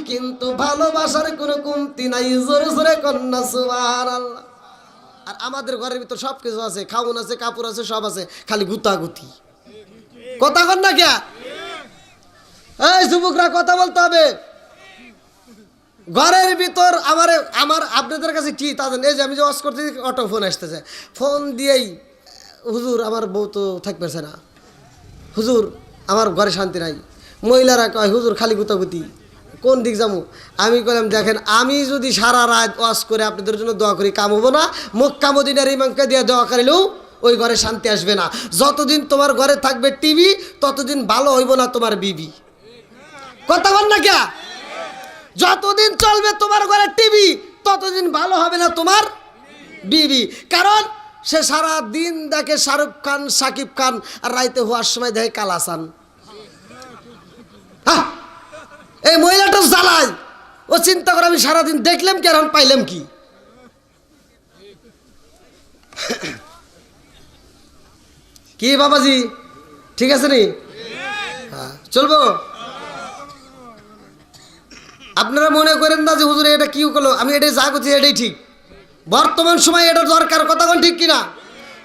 কিন্তু ভালোবাসার কোনো কমতি নাই। জোরে জোরে কন্যা সুবহানাল্লাহ। আর আমাদের ঘরের ভিতর সব কিছু আছে, খাউন আছে, কাপড় আছে, সব আছে, খালি গুতাগুতি। কথা কন না কে? এই যুবকরা কথা বলতে হবে। ঘরের ভিতর আমার আপনাদের কাছে কি তা জানেন? এই যে আমি যে ওয়াজ করতে অটো ফোন আসতেছে, ফোন দিয়েই হুজুর আমার বউ তো থাকতেছে না, হুজুর আমার ঘরে শান্তি নাই। মহিলারা কয় হুজুর খালি গুতাগুতি, কোন দিক যাবো? আমি কইলাম দেখেন, আমি যদি সারা রাত ওয়াজ করে আপনাদের জন্য দোয়া করি, কাম হবো না? মক্কা মদিনার ইমামকে দিয়ে দোয়া করিলেও ওই ঘরে শান্তি আসবে না। যতদিন তোমার ঘরে থাকবে টিভি, ততদিন ভালো হইব না তোমার বিবি। কথা বল না কে? যতদিন চলবে তোমার ঘরে টিভি, ততদিন ভালো হবে না তোমার বিবি। কারণ সে সারা দিন দেখে শাহরুখ খান, সাকিব খান, আর রাইতে হওয়ার সময় দেখে কালাসান। এই মহিলাটা জ্বালায়, ও চিন্তা করে আমি সারাদিন দেখলাম কি আর পাইলাম কি। কি বাবাজি ঠিক আছে নি? হ্যাঁ চলবো। আপনারা মনে করেন না যে হুজুর এটা কি করলো, আমি এটাই যা করছি এটাই ঠিক। বর্তমান সময় এটা দরকার। কথা কোন ঠিক কিনা?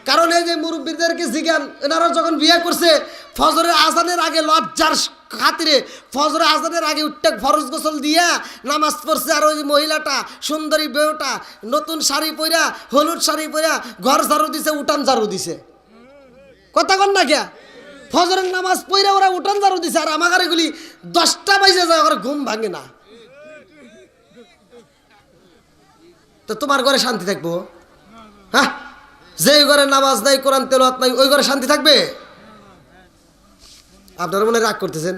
কারণ এই যে মুরব্বীদেরকে জিজ্ঞান, এনারা যখন বিয়ে করছে ফজরের আজানের আগে লজ্জার খাতিরে ফজরের আজানের আগে উঠতে ফরজ গোসল দিয়া নামাজ পড়ছে। আর ওই মহিলাটা সুন্দরী বেউটা নতুন শাড়ি পরা, হলুদ শাড়ি পরা ঘর ঝাড়ু দিছে, উঠান ঝাড়ু দিছে। কথা কন না কিয়া? ফজরের নামাজ পড়ে ওরা উঠান ঝাড়ু দিছে, আর আমার এগুলি 10টা বাজে যায়, ওরা ঘুম ভাঙে না। তো তোমার ঘরে শান্তি থাকবো? হ্যাঁ, যে ঘরে নামাজ নাই, কোরআন তেলাওয়াত নাই, ওই ঘরে শান্তি থাকবে? আপনারা মনে রাগ করতেছেন।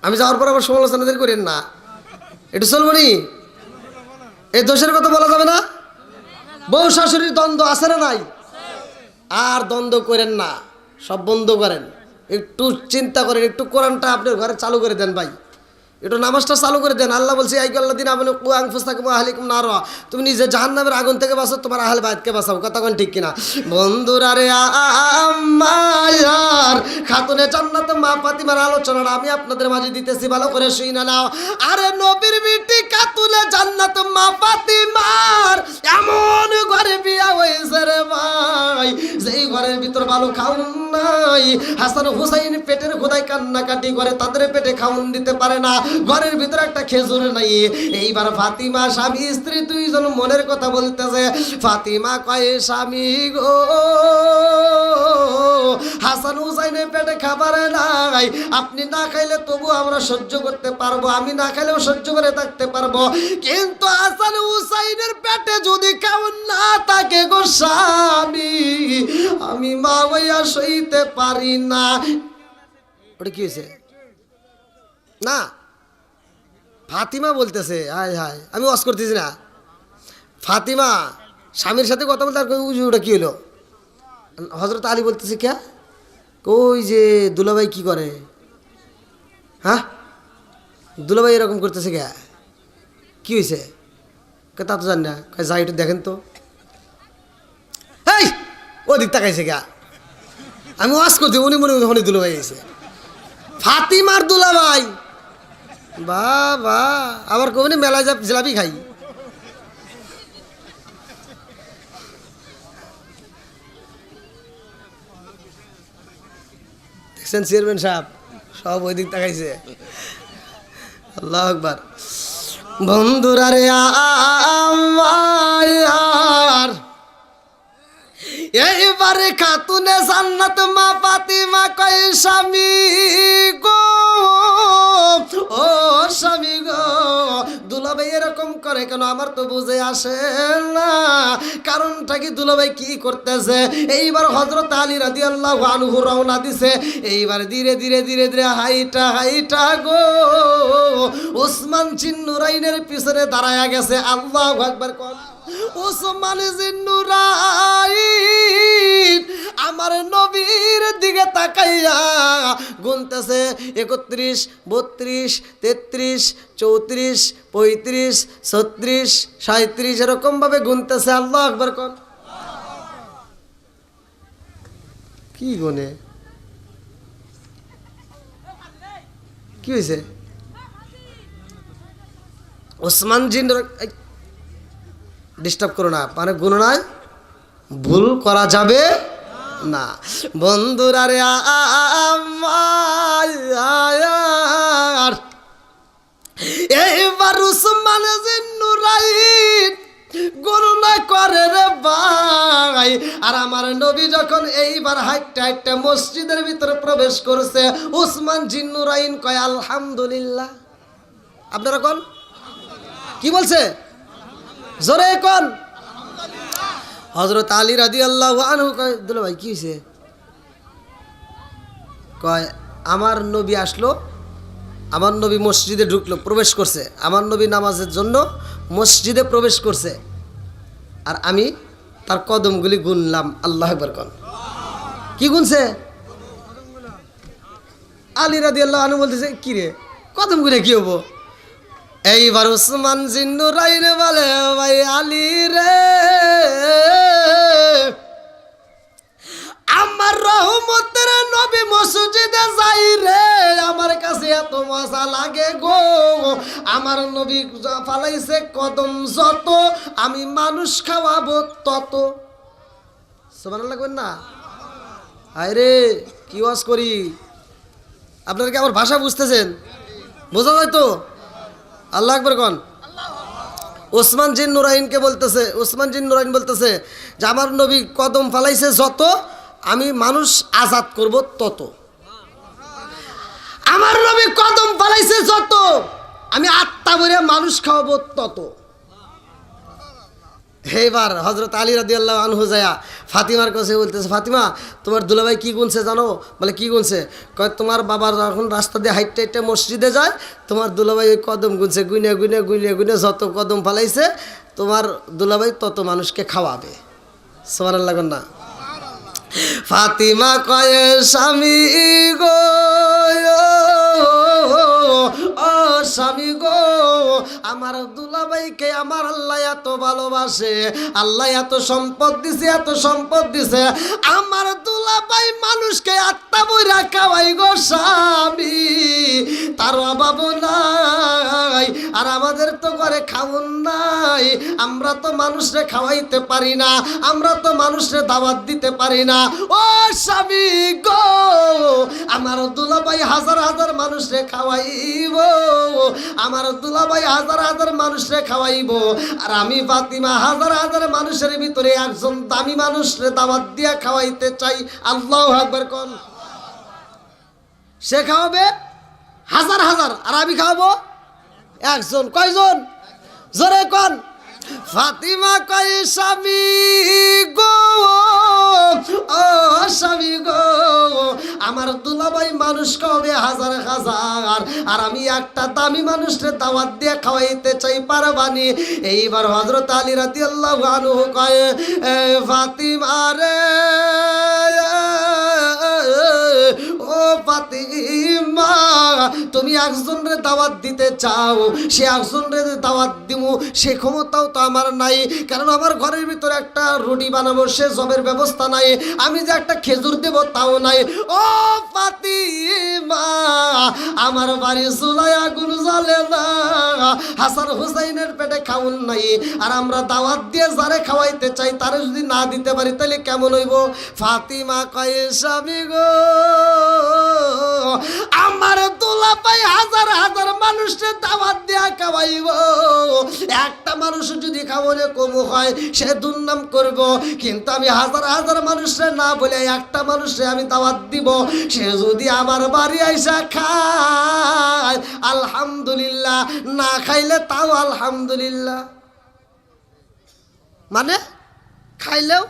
আমি যাওয়ার পর আবার সমালোচনা করেন না, একটু চলবো নি? এই দোষের কথা বলা যাবে না? বউ শাশুড়ির দ্বন্দ্ব আছে না নাই? আর দ্বন্দ্ব করেন না, সব বন্ধ করেন। একটু চিন্তা করেন, একটু কোরআনটা আপনার ঘরে চালু করে দেন ভাই, একটু নামাজটা চালু করে দেন। আল্লাহ বলছে আইকাল্লাদিন আপনি আহলিকুম নারা, তুমি নিজে জাহান্নামের আগুন থেকে বাঁচাও, তোমার আহলে বাইতকে বাঁচাও। কথা কোন ঠিক কিনা? বন্ধুরা রে, আমার খাতুনে জান্নাত মা ফাতিমার আলোচনাটা আমি আপনাদের মাঝে দিতেছি, ভালো করে শুনে নাও। আরে নবীর বিটি খাতুনে জান্নাত মা ফাতিমার এমন ঘরে বিয়া হয়েছে রে ভাই, যেই ঘরের ভিতর ভালো খাউন নাই। হাসান হুসাইন পেটের খোদায় কান্নাকাটি করে, তাদের পেটে খাউন দিতে পারে না, ঘরের ভিতরে একটা খেজুর নাই। এইবার ফাতিমা স্বামী স্ত্রী দুইজন মনের কথা বলতেছে। ফাতিমা কয়ে, স্বামী গো, হাসান হুসাইনের পেটে খাবার নাই, আপনি না খাইলে তবু আমরা সহ্য করতে পারবো, আমি না খাইলেও সহ্য করে থাকতে পারবো, কিন্তু হাসান হুসাইনের পেটে যদি খাওন না থাকে গো স্বামী, আমি মা হইয়া সইতে পারি না। ওটা কি হয়েছে? না, ফাতিমা বলতেছে, হায় হায়, আমি ওয়াজ করতেছি না। ফাতিমা স্বামীর সাথে কথা বলতে, আর ওটা কি হলো? হযরত আলী বলতেছে, কে ওই যে দুলাভাই কি করে? হ্যাঁ, দুলাভাই এরকম করতেছে কে? কি হয়েছে? তা তো জানি না। যাই একটু দেখেন তো। এই ও দিক তাকাইছে কে? আমি ওয়াজ করছি, উনি মনে মনে দুলাভাই এসে। ফাতিমার দুলাভাই, বাবা, আবার কবি মেলায় যা জিলাপি খাই। দেখছেন চেয়ারম্যান সাহেব, সব ওই দিক তাকাইছে। আল্লাহু আকবার। বন্ধুরা রে, আমার এইবারে খাতুনে জান্নাত মা ফাতিমা কয়, স্বামী গো, ও স্বামী গো, দুলাভাই এরকম করে কেন? আমার তো বুঝে আসে না, কারণটা কি? দুলাভাই কি করতেছে? এইবার হযরত আলী রাদিয়াল্লাহু আনহু রওনা দিছে। এইবার ধীরে ধীরে ধীরে ধীরে হাইটা হাইটা গো ওসমান জিন্নুরাইনের পিছনে দাঁড়ায়া গেছে। আল্লাহু আকবার। ওসমান জিন্নুরাইন আমার নবীর দিকে তাকাইয়া গুনতেছে 31, 32, 33, 34, 35, 36, 37 এরকম ভাবে গুনতেছে। আল্লাহু আকবার। কোন কি গুনে? কি হয়েছে? ওসমান জিন ডিস্টার্ব করো না, মানে গণনায় ভুল করা যাবে না। বন্ধুরা রে, আমার এইবার ওসমান জিন্নুরাইন গণনা করে রে ভাই। আর আমার নবী যখন এইবার হাইটটা হাইটটা মসজিদের ভিতরে প্রবেশ করছে, ওসমান জিন্নুরাইন কয় আলহামদুলিল্লাহ। আপনারা কোন কি বলছে? জোরে কোন? হযরত আলী রাদিয়াল্লাহু আনহু কয়, দুলাভাই কি হয়েছে? কয়, আমার নবী আসলো, আমার নবী মসজিদে ঢুকলো, প্রবেশ করছে, আমার নবী নামাজের জন্য মসজিদে প্রবেশ করছে, আর আমি তার কদমগুলি গুনলাম। আল্লাহু আকবার। কোন কি গুনছে? আলী রাদিয়াল্লাহু আনহু বলতেছে, কি রে কদম গুনে কি হবো? এইবার ওসমান জিন্নুরাইন বলে, ভাই আলী রে, আমার রহমতের নবী মসজিদে যাই রে, আমার কাছে এত মজা লাগে গো। আমার নবী ফালাইছে কদম যত, আমি মানুষ খাওয়াবো তত। সুবহানাল্লাহ কইন না? আরে কি ওয়াজ করি, আপনারা কি আমার ভাষা বুঝতেছেন? বোঝা যায় তো? আল্লাহ আকবার কোন। ওসমান জিন নুরাইনকে বলতেছে, ওসমান জিন নুরাইন বলতেছে যে আমার নবী কদম ফালাইছে যত, আমি মানুষ আজাদ করব তত। আমার নবী কদম ফালাইছে যত, আমি আত্মা ভরে মানুষ খাওয়াবো তত। এইবার হযরত আলী রাদিয়াল্লাহু আনহু যায়া ফাতিমার কাছে বলতেছে, ফাতিমা তোমার দুলাভাই কি গুনছে জানো? বলে কি গুনছে? কয় তোমার বাবার যখন রাস্তা দিয়ে হাইটে হাইটে মসজিদে যায়, তোমার দুলাভাই ওই কদম গুনছে, গুনে গুনে গুনে গুনে যত কদম ফালাইছে তোমার দুলাভাই তত মানুষকে খাওয়াবে। সুবহানাল্লাহ না? ফাতিমা কয় স্বামী গো, ও স্বামী গো, আমার দুলাভাইকে আমার আল্লাহ এত ভালোবাসে, আল্লাহ এত সম্পদ দিছে, এত সম্পদ দিছে, আমার দুলাভাই মানুষকে আত্মা বইরা খাওয়াই গো স্বামী, তার অভাব নাই। আর আমাদের তো ঘরে খাওন নাই, আমরা তো মানুষরে খাওয়াইতে পারি না, আমরা তো মানুষরে দাওয়াত দিতে পারি না। ও স্বামী গো, আমার দুলাভাই হাজার হাজার মানুষরে খাওয়াইব, আমার দুলাভাই হাজার হাজার মানুষরে খাওয়াইব, আর আমি ফাতিমা হাজার হাজার মানুষের ভিতরে একজন দামি মানুষরে দাওয়াত দিয়া খাওয়াইতে চাই। আল্লাহু আকবার কোন। সে খাওয়াবে হাজার হাজার, আর আমি খাওয়াবো একজন। কয়জন? জোরে কোন। ফাতিমা কয় স্বামী গো, ও স্বামী গো, আমার দুলাভাই মানুষ খাওয়াবে হাজার হাজার, আর আমি একটা দামি মানুষের দাওয়াত দিয়ে খাওয়াইতে চাই, পারবানি? এইবার হযরত আলী রাদিয়াল্লাহু আনহু কয়, ফাতিমা রে, ও ফাতিমা, তুমি একজনের দাওয়াত দিতে চাও, সে একজনের দাওয়াত দিমু সে ক্ষমতাও তো আমার নাই, কারণ আমার ঘরের ভিতরে একটা রুটি বানাবো সে জবের ব্যবস্থা নাই, আমি যে একটা খেজুর দেব তাও নাই। ও ফাতিমা, আমার বাড়ি চুলায় আগুন জ্বলে না, হাসান হুসাইনের পেটে খাউন নাই, আর আমরা দাওয়াত দিয়ে যারে খাওয়াইতে চাই তারে যদি না দিতে পারি তাহলে কেমন হইব? ফাতিমা কয় স্বামী গো, আমার দুলাভাই হাজার হাজার মানুষের দাওয়াত দিয়া খাওয়াইব, একটা মানুষ যদি খাওয়ালে কম হয় সে দুর্নাম করব, কিন্তু আমি হাজার হাজার মানুষের না বলে একটা মানুষে আমি দাওয়াত দিব, সে যদি আমার বাড়ি আইসা খায় আলহামদুলিল্লাহ, না খাইলে তাও আলহামদুলিল্লাহ। মানে খাইলেও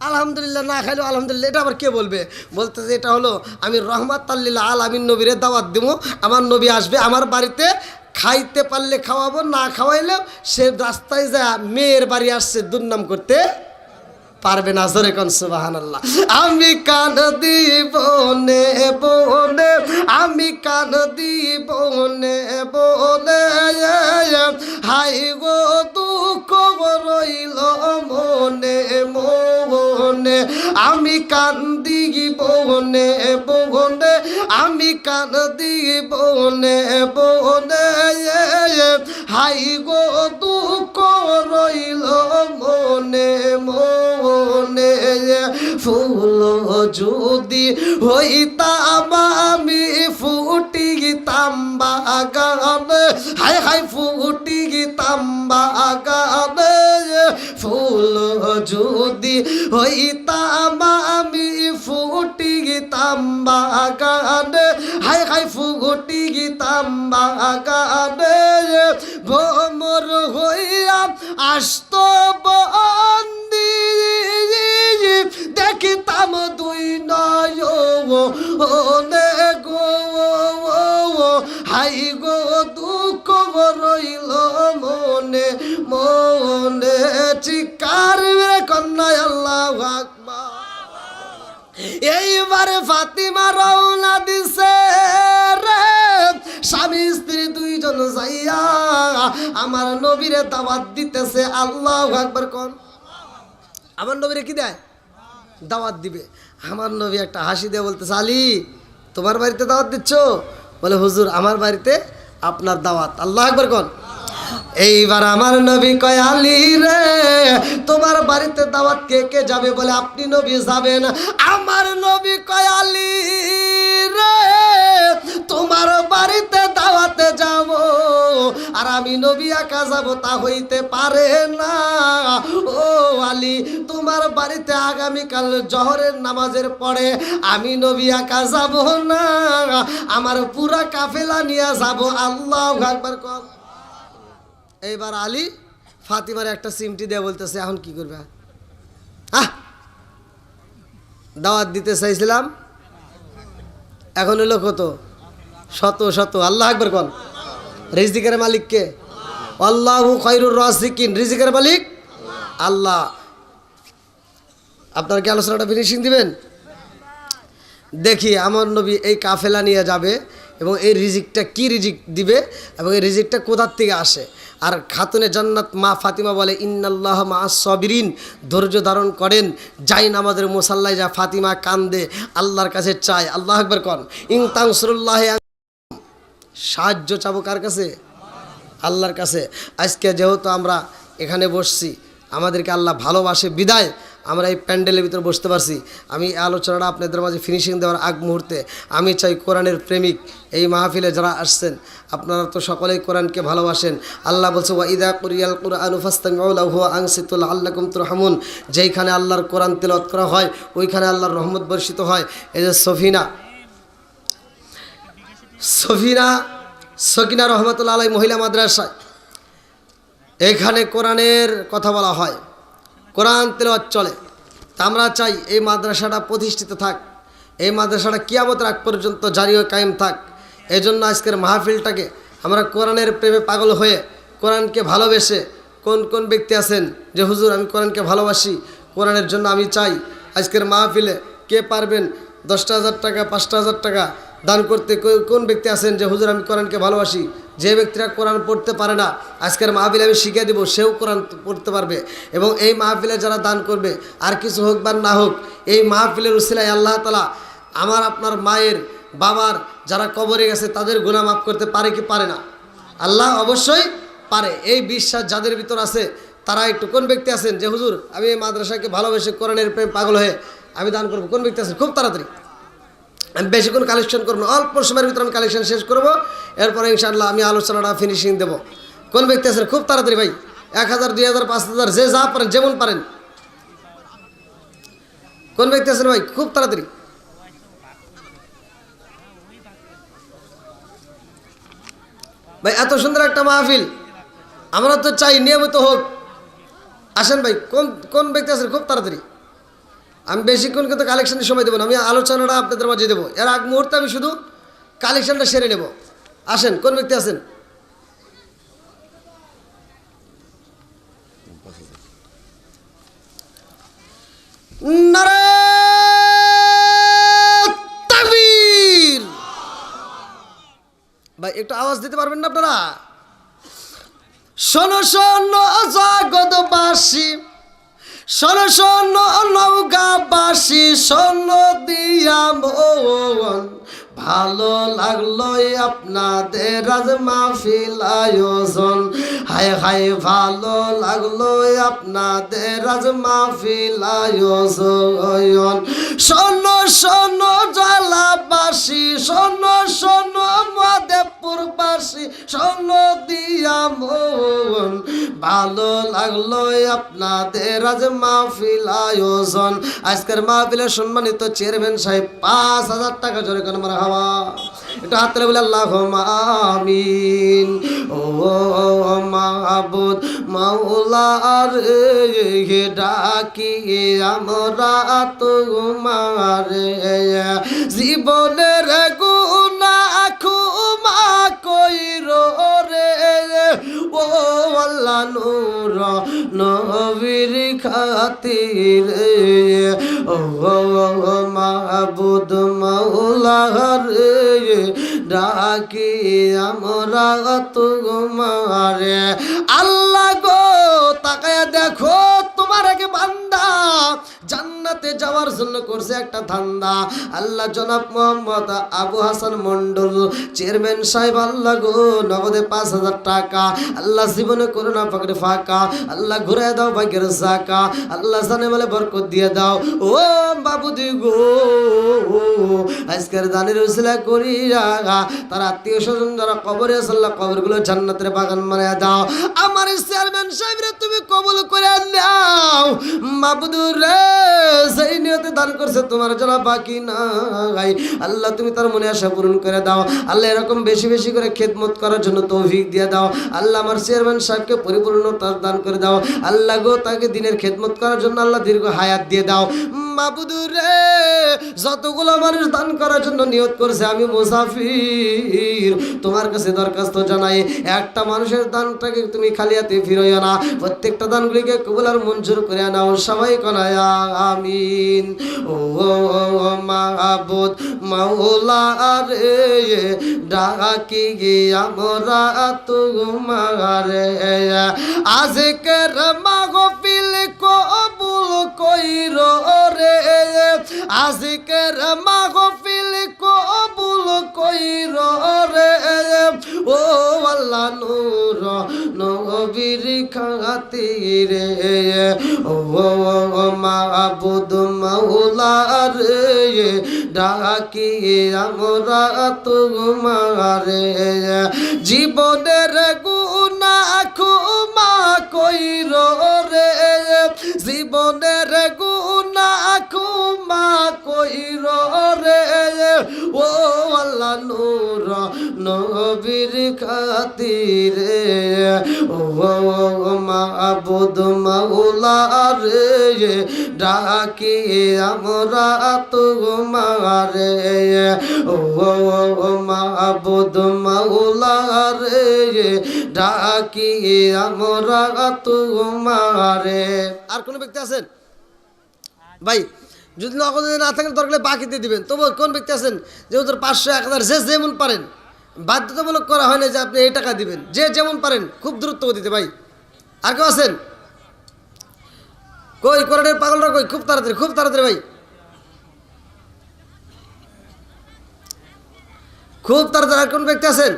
আলহামদুলিল্লাহ, না খাইলেও আলহামদুলিল্লাহ। এটা আবার কে বলবে? বলতেছে এটা হলো আমি রহমাতুল আলামিন নবীরে দাওয়াত দিব, আমার নবী আসবে আমার বাড়িতে, খাইতে পারলে খাওয়াবো, না খাওয়াইলেও সে রাস্তায় যায় মেয়ের বাড়ি আসছে দুর্নাম করতে পারবে না। জোরে কোন সুবহানাল্লাহ। আমি কান দিব নে বনে, আমি কান দিব নে বনে, হাই গো দুঃখ রইল মনে মনে, আমি কান দিব নে বনে, আমি কান দিব নে বনে, হাই গো দুঃখ রইল মনে মনে, ফুল যদি হইতাম আমি ফুটিতাম বাগানে, হাই হাই ফুটিতাম বাগানে, ফুল যদি হইতাম আমি ফুটিতাম বাগানে, হাই হাই ফুটিতাম বাগানে, ভ্রমর হইয়া আসত বন্দি, দেখিতাম দুই নয়নে গো, হাই গো দুঃখ রইল মনে মনে, চিকার কন্যা আল্লাহু আকবার। এইবারে ফাতিমা রওনা দিছে রে, স্বামী স্ত্রী দুইজন যাইয়া আমার নবীরে দাওয়াত দিতেছে। আল্লাহু আকবার কোন। আমার নবীরে কি দেয়? দাওয়াত দিবে। আমার নবী একটা হাসি দিয়ে বলতেছে, আলী তোমার বাড়িতে দাওয়াত দিচ্ছ? বলে হুজুর আমার বাড়িতে আপনার দাওয়াত। আল্লাহু আকবার কোন। এইবার আমার নবী কয়, আলী রে তোমার বাড়িতে দাওয়াত কে কে যাবে? বলে আপনি নবী যাবেন। আমার নবী কয়, আলী রে তোমার বাড়িতে দাওয়াতে যাব আর আমি নবী একা যাব, তা হইতে পারে না। ও আলী তোমার বাড়িতে আগামীকাল জোহরের নামাজের পরে আমি নবী একা যাব না, আমার পুরা কাফেলা নিয়ে যাব। আল্লাহু আকবার কর। এইবার আলী ফাতিমার একটা সিমটি দিয়ে বলতেছে, এখন কি করবে? দাওয়াত দিতে চাইছিলাম, এখন হলো কত? শত শত। আল্লাহু আকবার কোন। রিজিকের মালিক কে? আল্লাহু খায়রুর রাজিকিন। রিজিকের মালিক আল্লাহ। আপনারা কি আলোচনাটা ফিনিশিং দিবেন? দেখি আমার নবী এই কাফেলা নিয়ে যাবে এবং এই রিজিকটা কি রিজিক দিবে এবং এই রিজিকটা কোথার থেকে আসে। আর খাতুনে জান্নাত মা ফাতিমা বলে, ইন্নাল্লাহ মা'আস সাবিরিন, ধৈর্য ধারণ করেন। যাই নামাজের মুসাল্লায় যা ফাতিমা কান্দে, আল্লাহর কাছে চায়। আল্লাহু আকবার কোন। ইন তানসুরুল্লাহ, সাহায্য চাবো কার কাছে? আল্লাহর কাছে। আজকে যেহেতু আমরা এখানে বসছি, আমাদেরকে আল্লাহ ভালোবাসে বিদায় আমরা এই প্যান্ডেলের ভিতরে বসতে পারছি। আমি এই আলোচনাটা আপনাদের মাঝে ফিনিশিং দেওয়ার আগ মুহূর্তে আমি চাই কোরআনের প্রেমিক এই মাহফিলে যারা আসছেন, আপনারা তো সকলেই কোরআনকে ভালোবাসেন। আল্লাহ বলছে, ওয়া ইযা কুরিয়াল কুরআনু ফাসতামিউ লাহু ওয়া আনসিতু লাআল্লাকুম তুরহামুন। যেইখানে আল্লাহর কোরআন তেলাওয়াত করা হয় ওইখানে আল্লাহর রহমত বর্ষিত হয়। এই যে সকিনা রহমতুল্লাহ আলাই মহিলা মাদ্রাসায় এখানে কোরআনের কথা বলা হয়, কোরআন তেলাওয়াত চলে। তা আমরা চাই এই মাদ্রাসাটা প্রতিষ্ঠিত থাক, এই মাদ্রাসাটা কিয়ামতের আগ পর্যন্ত জারি ও কায়েম থাক। এই জন্য আজকের মাহফিলটাকে আমরা কোরআনের প্রেমে পাগল হয়ে কোরআনকে ভালোবেসে, কোন কোন ব্যক্তি আছেন যে হুজুর আমি কোরআনকে ভালোবাসি, কোরআনের জন্য আমি চাই, আজকের মাহফিলে কে পারবেন 10,000 টাকা 5,000 টাকা দান করতে? কোন ব্যক্তি আছেন যে হুজুর আমি কোরআনকে ভালোবাসি? যে ব্যক্তিরা কোরআন পড়তে পারে না, আজকের মাহফিলে আমি শিখিয়ে দেবো, সেও কোরআন পড়তে পারবে। এবং এই মাহফিলে যারা দান করবে, আর কিছু হোক বা না হোক, এই মাহফিলের উসিলায় আল্লাহ তাআলা আমার আপনার মায়ের বাবার যারা কবরে গেছে তাদের গুনাহ মাফ করতে পারে কি পারে না? আল্লাহ অবশ্যই পারে। এই বিশ্বাস যাদের ভিতর আছে তারা একটু, কোন ব্যক্তি আছেন যে হুজুর আমি এই মাদ্রাসাকে ভালোবেসে কোরআনের প্রেম পাগল হয়ে আমি দান করবো? কোন ব্যক্তি আছেন? খুব তাড়াতাড়ি। আমি বেশিক্ষণ কালেকশন করবো না, অল্প সময়ের ভিতরে আমি কালেকশন শেষ করবো, এরপরে ইনশাআল্লাহ আমি আলোচনাটা ফিনিশিং দেবো। কোন ব্যক্তি আছেন? খুব তাড়াতাড়ি ভাই। 1,000 2,000 5,000 যে যা পারেন, যেমন পারেন। কোন ব্যক্তি আছেন ভাই? খুব তাড়াতাড়ি। ভাই এত সুন্দর একটা মাহফিল, আমরা তো চাই নিয়মিত হোক। আসেন ভাই, কোন কোন ব্যক্তি আছেন? খুব তাড়াতাড়ি। আমি বেশিক্ষণ কিন্তু কালেকশনের সময় দেবো না, আমি আলোচনাটা আপনাদের মাঝে দেবো। এর আগ মুহূর্তে আমি শুধু কালেকশনটা সেরে নেব। আসেন, কোন ব্যক্তি আছেন? নারে তাকবীর। ভাই একটু আওয়াজ দিতে পারবেন না আপনারা? শোনো শোনো জগৎবাসী, শোনো শোনো নৌকাবাসী, শোনো দিয়া মন, ভালো লাগলো আপনাদের আজ মাহফিল আয়োজন। হায় হায় ভালো লাগলো আপনাদের আজ মাহফিল আয়োজন। শোনো শোনো জলাবাসী, শোনো শোনো মধেপুরবাসী, শোনো দিয়া মন, ভালো লাগলো আপনাদের আজ মাহফিল আয়োজন। আজকের মাহফিলে সম্মানিত চেয়ারম্যান সাহেব 5,000 টাকা জোরে করে মারা হাওয়া। একটু হাত তুলে বলে আল্লাহুম্মা আমিন। ও মাহবুদ মাওলা রে ডাকি আমরা তোমারে, জীবনের গুনাহ ক্ষমা কইরো রে ও আল্লাহ নূর নবীর খাতিরে। ও মাহবুদ মাওলা রে ডাকি আমরা তোমারে। আল্লাহ গো তাকায়া দেখো তোমার আগে বান্দা জান্নাতে যাওয়ার জন্য করছে একটা ধান্দা। আল্লাহ জনাব মোহাম্মদ আবু হাসান মন্ডল চেয়ারম্যান সাহেব আল্লাহ গো নগদে 5,000 টাকা আল্লাহ জীবনে করোনা পাকড়ে ফাঁকা আল্লাহ ঘুরে দাও ভাগ্যের জাকা আল্লাহ জানে বলে বরকত দিয়ে দাও। ও বাবুদি গো আজকের দানের উসিলা করিয়া তার আত্মীয় স্বজন যারা কবরে আছে আল্লাহ কবরগুলো জান্নাতের বাগান বানায় দাও। আমার চেয়ারম্যান সাহেব রে তুমি কবুল করে নাও মাবুদুর রে, সেই নিয়তে দান করছে তোমার যারা বাকি নাই আল্লাহ তুমি তার মনে আশা পূরণ করে দাও। আল্লাহ এরকম বেশি বেশি করে খেদমত করার জন্য তৌফিক দিয়ে দাও। আল্লাহ আমার চেয়ারম্যান সাহেবকে পরিপূর্ণতা দান করে দাও। আল্লাহ গো তাকে দিনের খেদমত করার জন্য আল্লাহ দীর্ঘ হায়াত দিয়ে দাও। মাবুদুর রে যতগুলো মানুষ দান করার জন্য নিয়ত করছে আমি মুসাফির তোমার কাছে দরখাস্ত জানাই একটা মানুষের দানটাকে তুমি খালি হাতে ফিরাইও না, প্রত্যেকটা দানগুলিকে কবুল আর মঞ্জুর করে নাও। সবাই কনায়া আমিন। ও মাবুদ মাওলা রে ডাকি আমরা তোমারে আজকের মাহফিল কবুল কইরো রে, আজকের মাহফিল কবুল কইরো রে। ও আল্লাহ নূর নবীর খাতিরে ও মাবুদ মাওলা রে ডাকি আমরা তোমারে জীবনের গুনাহ ক্ষমা কইরো রে, জীবনের গুনাহ ক্ষমা কইরো রে। ও আল্লাহ নূর নবীর খাতিরে ও মাবুদ মাওলা রে ডাকি আমরা তোমারে ও মাবুদ মাওলা রে ডাকি আমরা তোমারে। আর কোন ব্যক্তি আছেন ভাই? যদি নগদ না থাকেন দরকার বাকিতে দিবেন। তবু কোন ব্যক্তি আছেন যে ওদের 500 1000 যে যেমন পারেন, বাধ্যতামূলক করা হয় না যে আপনি এই টাকা দিবেন, যে যেমন পারেন খুব দ্রুত দিতে ভাই। আর কেউ আছেন? কই কোরআনের পাগলরা কই? খুব তাড়াতাড়ি ভাই, খুব তাড়াতাড়ি। আর কোন ব্যক্তি আছেন?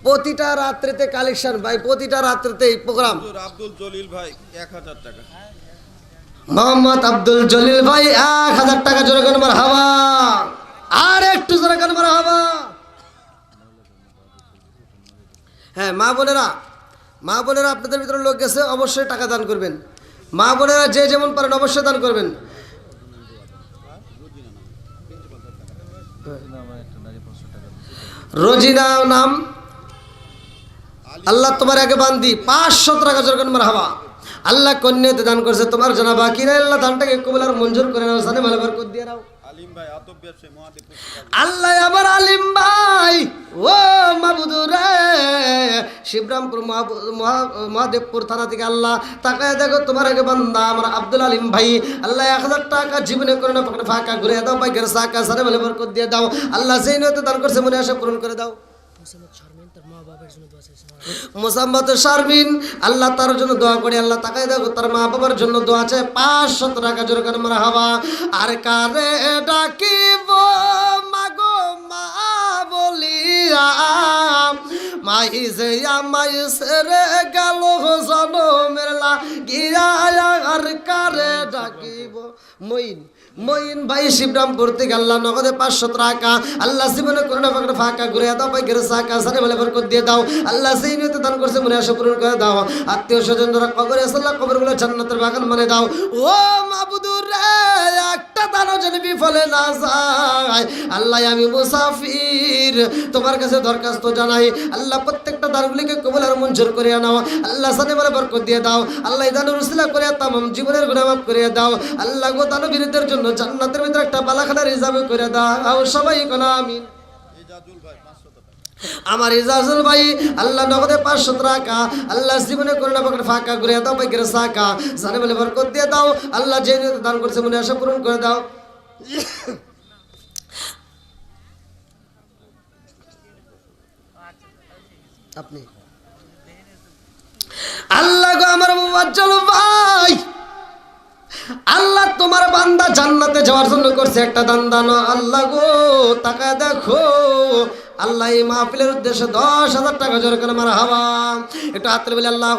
প্রতিটা রাত্রিতে কালেকশন ভাই, প্রতিটা রাত্রিতে এই প্রোগ্রাম। আব্দুল জলিল ভাই 1000 টাকা। মোহাম্মদ আব্দুল জলিল ভাই 1000 টাকা জোরে করে মারহাবা। আর একটু জোরে করে মারহাবা। হ্যাঁ মা বোনেরা আপনাদের ভিতরে লোক গেছে, অবশ্যই টাকা দান করবেন। মা বোনেরা যে যেমন পারেন অবশ্যই দান করবেন। রোজিনা নাম আল্লাহ তোমার আগে বান্দি 500 টাকা জোরে করে মারহাবা। আল্লাহ কন্যাতে দান করছে তোমার জানা বাকি নাই, আল্লাহ দানটাকে কবুল আর মঞ্জুর করে নাও, জানে ভালো বরকত দিয়ে দাও। আলিম ভাই আতব ব্যবসায়ী মহাদেবপুর। আল্লাহ আমার আলিম ভাই ও মাবুদ রে শিবরামপুর মহাদেবপুর থানা থেকে আল্লাহ তাকায় দেখো তোমার আগে বান্দা আমার আব্দুল আলিম ভাই আল্লাহ 1000 টাকা জীবনে করে না পকেটে ফাঁকা ঘুরে দাও, ভাগ্যের সাকা জানে ভালো বরকত দিয়ে দাও। আল্লাহ সেই নিয়তে দান করছে মনে আশা পূরণ করে দাও। মোসাম্মদ শারমিন আল্লাহ তার জন্য দোয়া করে, আল্লাহ তাকায় দেখো তার মা বাবার জন্য দোয়া চায় 500 টাকা জোরে করে মারহাবা। আর কারে ডাকিব মাগো মা বলিয়া মাই যে আমায় সেরে গেল জনমের লাগিয়া। আর কারে ডাকিব মইন ভাই শিবরামপুর থেকে আল্লাহ নগদে 500 টাকা আল্লাহ জীবনে করোনা পাকড়ে ফাঁকা ঘুরে দাও, ভাগ্যের সাকা জানে বলে বরকত দিয়ে দাও। আল্লাহ সেই নিয়তে দান করছে মনে আশা পূরণ করে দাও। আত্মীয় স্বজন যারা কবরে আছে আল্লাহ কবরগুলো জান্নাতের বাগান মানে দাও। ও মাবুদুর রে একটা দানও যেন বিফলে না যায়। আল্লাহ আমি মুসাফির তোমার কাছে দরখাস্ত জানাই, আল্লাহ প্রত্যেকটা দানগুলিকে কবুল আর মঞ্জুর করে নাও। আল্লাহ জানে বলে বরকত দিয়ে দাও। আল্লাহ এই দানের উসিলা করে তামাম জীবনের গুনাহ মাফ করে দাও। আল্লাহ গো দানবীরদের জন্য জান্নাতের ভিতরে একটা বালাখানা রিজার্ভ করে দাও। সবাই কোন আমিন। ইজাজুল ভাই 500 টাকা। আমার ইজাজুল ভাই আল্লাহ নগদে 500 টাকা আল্লাহ জীবনে করোনা পকেট ফাঁকা ঘুরে দাও, ভাগ্যের সাকা জানে বলে বরকত দিয়ে দাও। আল্লাহ যে নিয়তে দান করছে মনে আশা পূরণ করে দাও। আপনি আল্লাহ গো আমার মুবাজ্জল ভাই আল্লাহ তোমার বান্দা জান্নাতে যাওয়ার জন্য করছে একটা দান দান। আল্লাহ গো তাকায় দেখো, আল্লাহ এই মাহফিলের উদ্দেশ্যে 10,000 টাকা জোর করে মারা হাওয়া একটু হাতের বলে আল্লাহ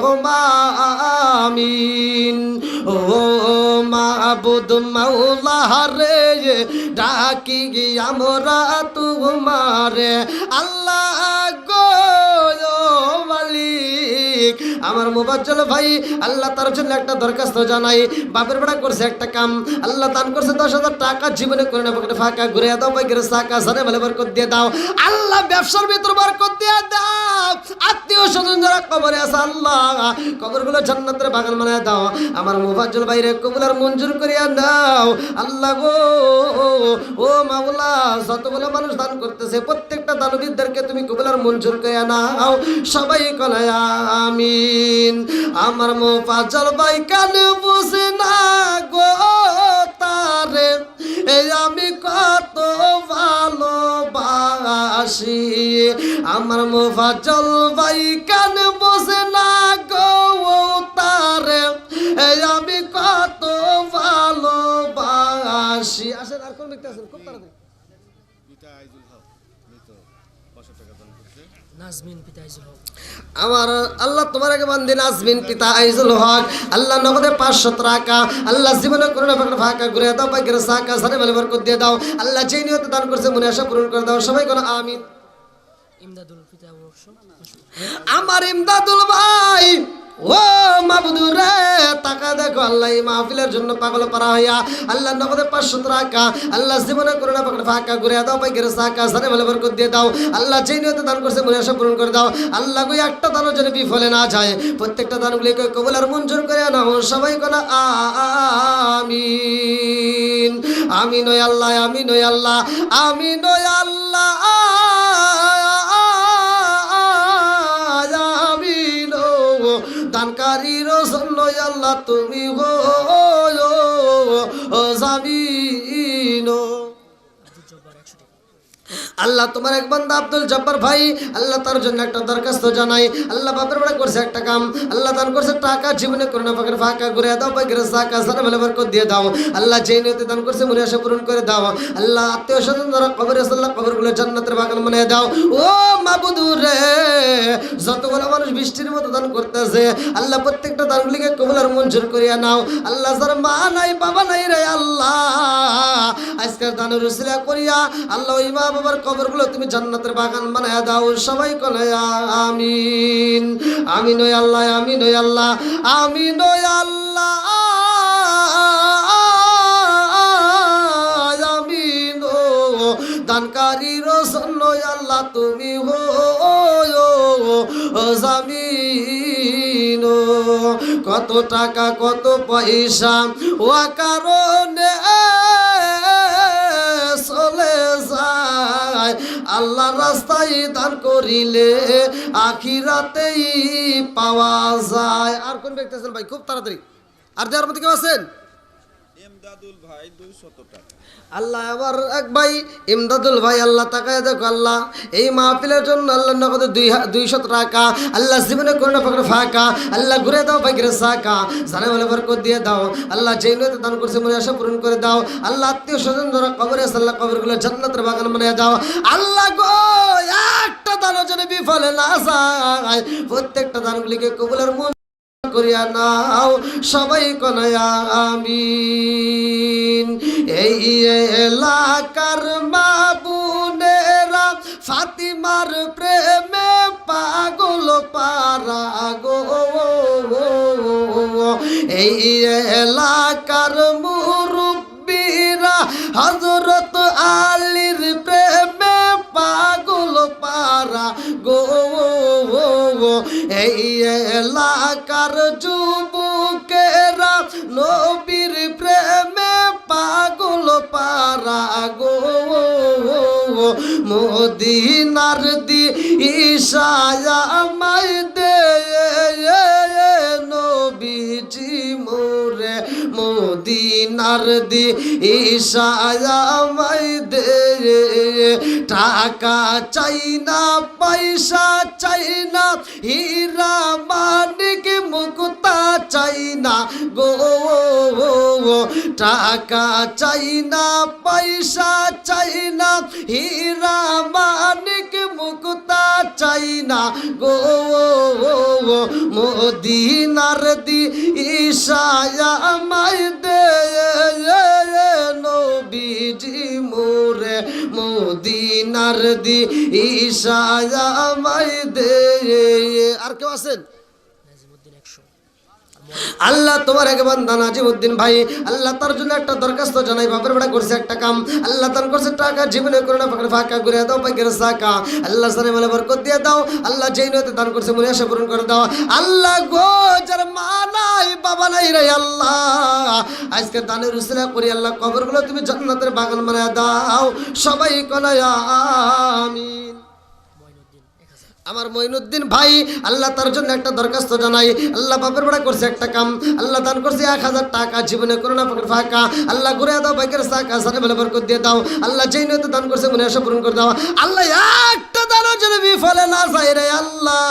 আমিন। ও মাবুদ মাওলা রে ডাকি আমরা তোমারে আল্লাহ গো মালিক। আমার মোবাজ্জল ভাই আল্লাহ তার জন্য একটা দরখাস্ত জানাই, বাপের বেড়া করছে একটা কাম, আল্লাহ দান করছে 10,000 টাকা, জীবনে করে না পকেটে ফাঁকা ঘুরে দাও, বাইকের চাকা সারে বলে বরকত দিয়ে দাও আল্লাহ, ব্যবসার ভিতর বরকত দিয়ে দাও, আত্মীয় স্বজন যারা কবরে আছে আল্লাহ কবরগুলো জান্নাতের বাগান বানায় দাও, আমার মোবাজ্জল ভাইরে কবুল আর মঞ্জুর করিয়া দাও আল্লাহ গো। ও মাওলা যতগুলো মানুষ দান করতেছে প্রত্যেকটা দানবীরদেরকে তুমি কবুল আর মঞ্জুর করিয়া নাও, সবাই কনায় আমিন। আমার মোবাজ্জল ভাই কানে বুঝে না গো তারে এই আমি কত ভালোবাসি, আমার মোবাজ্জল ভাই কানে বুঝে না গো তারে এই আমি কত ভালোবাসি। আসেন আর কোন ব্যক্তি আছেন খুব তাড়াতাড়ি। আমার আল্লাহ তোমার আগে বান্দি নাজমিন পিতা আইজুল হক আল্লাহ নগদে 500 টাকা আল্লাহ জীবনে করোনা ফাঁকা ঘুরে দাও, বাইকের চাকা সারে বলে বরকত দিয়ে দাও আল্লাহ, যেই নিয়তে দান করছে মনে আশা পূরণ করে দাও, সবাই কোনো আমিন। আমার ইমদাদুল ভাই ও মাবুদুরে টাকা দেখো আল্লাহ এই মাহফিলের জন্য পাগল পারা হইয়া আল্লাহ নগদে 500 টাকা আল্লাহ জীবনে করোনা ফাঁকা ঘুরে দাও, বাইকের চাকা সারে বলে বরকত দিয়ে দাও আল্লাহ, যেই নিয়তে দান করছে মনে আশা পূরণ করে দাও আল্লাহ গো, একটা দানও যেন বিফলে না যায়, প্রত্যেকটা দানগুলিকে কবুল আর মঞ্জুর করে নাও, সবাই কোনো আমিন। আমিন ওই আল্লাহ, আমিন ওই আল্লাহ, আমিন ওই আল্লাহ, দানকারীর জন্য আল্লাহ তুমি গো জামিন। আল্লাহ তোমার এক বান্দা আব্দুল জব্বার ভাই আল্লাহ তার জন্য একটা দরখাস্ত জানাই, আল্লাহ বাপের বেড়া করছে একটা কাম, আল্লাহ দান করছে টাকা, জীবনে করোনা পাকের ফাঁকা ঘুরে দাও, বাইকের চাকা সারা বেলা বরকত দিয়ে দাও আল্লাহ, যেই নিয়তে দান করছে মনে আশা পূরণ করে দাও আল্লাহ, আত্মীয় স্বজন যারা কবরে আছে আল্লাহ কবরগুলো জান্নাতের বাগান বানিয়ে দাও। ও মাবুদুর রে যতগুলো মানুষ বৃষ্টির মতো দান করতেছে আল্লাহ প্রত্যেকটা দানগুলিকে কবুল আর মঞ্জুর করিয়া নাও আল্লাহ, যারা মা নাই বাবা নাই রে আল্লাহ আজকের দানের উসিলা করিয়া আল্লাহ ওই মা বাবার কবরগুলো তুমি জান্নাতের বাগান বানায়া দাও, সবাই কলে আমিন। আমিন ওই আল্লাহ, আমিন ওই আল্লাহ, আমিন ওই আল্লাহ, আমিন ও দানকারীর জন্য আল্লাহ তুমি হো জামিন। কত টাকা কত পয়সা ও কারণে চলে যায়, আল্লাহ রাস্তায় দান করিলে আখিরাতেই পাওয়া যায়। আর কোন ব্যক্তি আছেন ভাই খুব তাড়াতাড়ি, আর যার মধ্যে কেউ আছেন? ইমদাদুল ভাই 200 টাকা। আল্লাহ আবার এক ভাই ইমদাদুল ভাই আল্লাহ তাকায় দেখো আল্লাহ এই মাহফিলের জন্য আল্লাহ নগদে 200 টাকা আল্লাহ, জীবনে করোনা পাকড়ে ফাঁকা আল্লাহ ঘুরে দাও, বাইকের চাকা জানে বলে বরকত দিয়ে দাও আল্লাহ, যেই নিয়তে দান করছে মনে আশা পূরণ করে দাও আল্লাহ, আত্মীয় স্বজন যারা কবরে আছে আল্লাহ কবরগুলো জান্নাতের বাগান বানিয়ে দাও আল্লাহ গো, একটা দানও যেন বিফলে না যায়, প্রত্যেকটা দানগুলিকে কবুলের মন করিয়া নাও, সবাই কনায়া আমিন। এই এলাকার মা বোনেরা ফাতিমার প্রেমে পাগল পারা গো, এই এলাকার মুরব্বিরা হযরত আলীর প্রেমে পাগল পারা গো, এই এলাকার যুবকেরা নবীর প্রেমে পাগল পারা গো, মদিনার দি ঈশায়া মাই দে নবীজি মোরে, মদিনার দি ঈশায়া মাই দে, টাকা চাই না পয়সা চাই না হীরা মানিক মুক্তা চাই না গো, টাকা চাই না পয়সা চাই না হীরা মানিক মুক্তা চাই না গো মদিনার দি ঈশায়া আমায় দে নবীজি মোরে মদিনার দি ঈশায়া আমায় দে। আর কেউ আছেন? আল্লাহ তোমার এক বান্দা নাজিমউদ্দিন ভাই, আল্লাহ তার জন্য একটা দরখাস্ত জানাই। বাপের বেড়া করছে একটা কাম, আল্লাহ দান করছে টাকা, জীবনে করে না ফাঁকা করে দাও, পাইকের সাকা আল্লাহ সানে মালে বরকত দিয়ে দাও। আল্লাহ যেই নয়তে দান করছে মনে আশা পূরণ করে দাও। আল্লাহ গো যার মা নাই বাবা নাই রে আল্লাহ, আজকে দানের উসিলা করি আল্লাহ কবরগুলো তুমি জান্নাতের বাগান বানায় দাও। সবাই কনায় আমিন। আমার মঈনুদ্দিন ভাই, আল্লাহ তার জন্য একটা দরখাস্ত জানাই। আল্লাহ বাপের বেড়া করছে একটা কাম, আল্লাহ দান করছে 1000 টাকা, জীবনে করো না ফাঁকা আল্লাহ ঘুরে দাও, বাইকের সাকা সানে বলে বরকত দিয়ে দাও। আল্লাহ যেই নয়তো দান করছে মনে আশা পূরণ করে দাও। আল্লাহ একটা দানও যেন বিফলে না যায় রে আল্লাহ।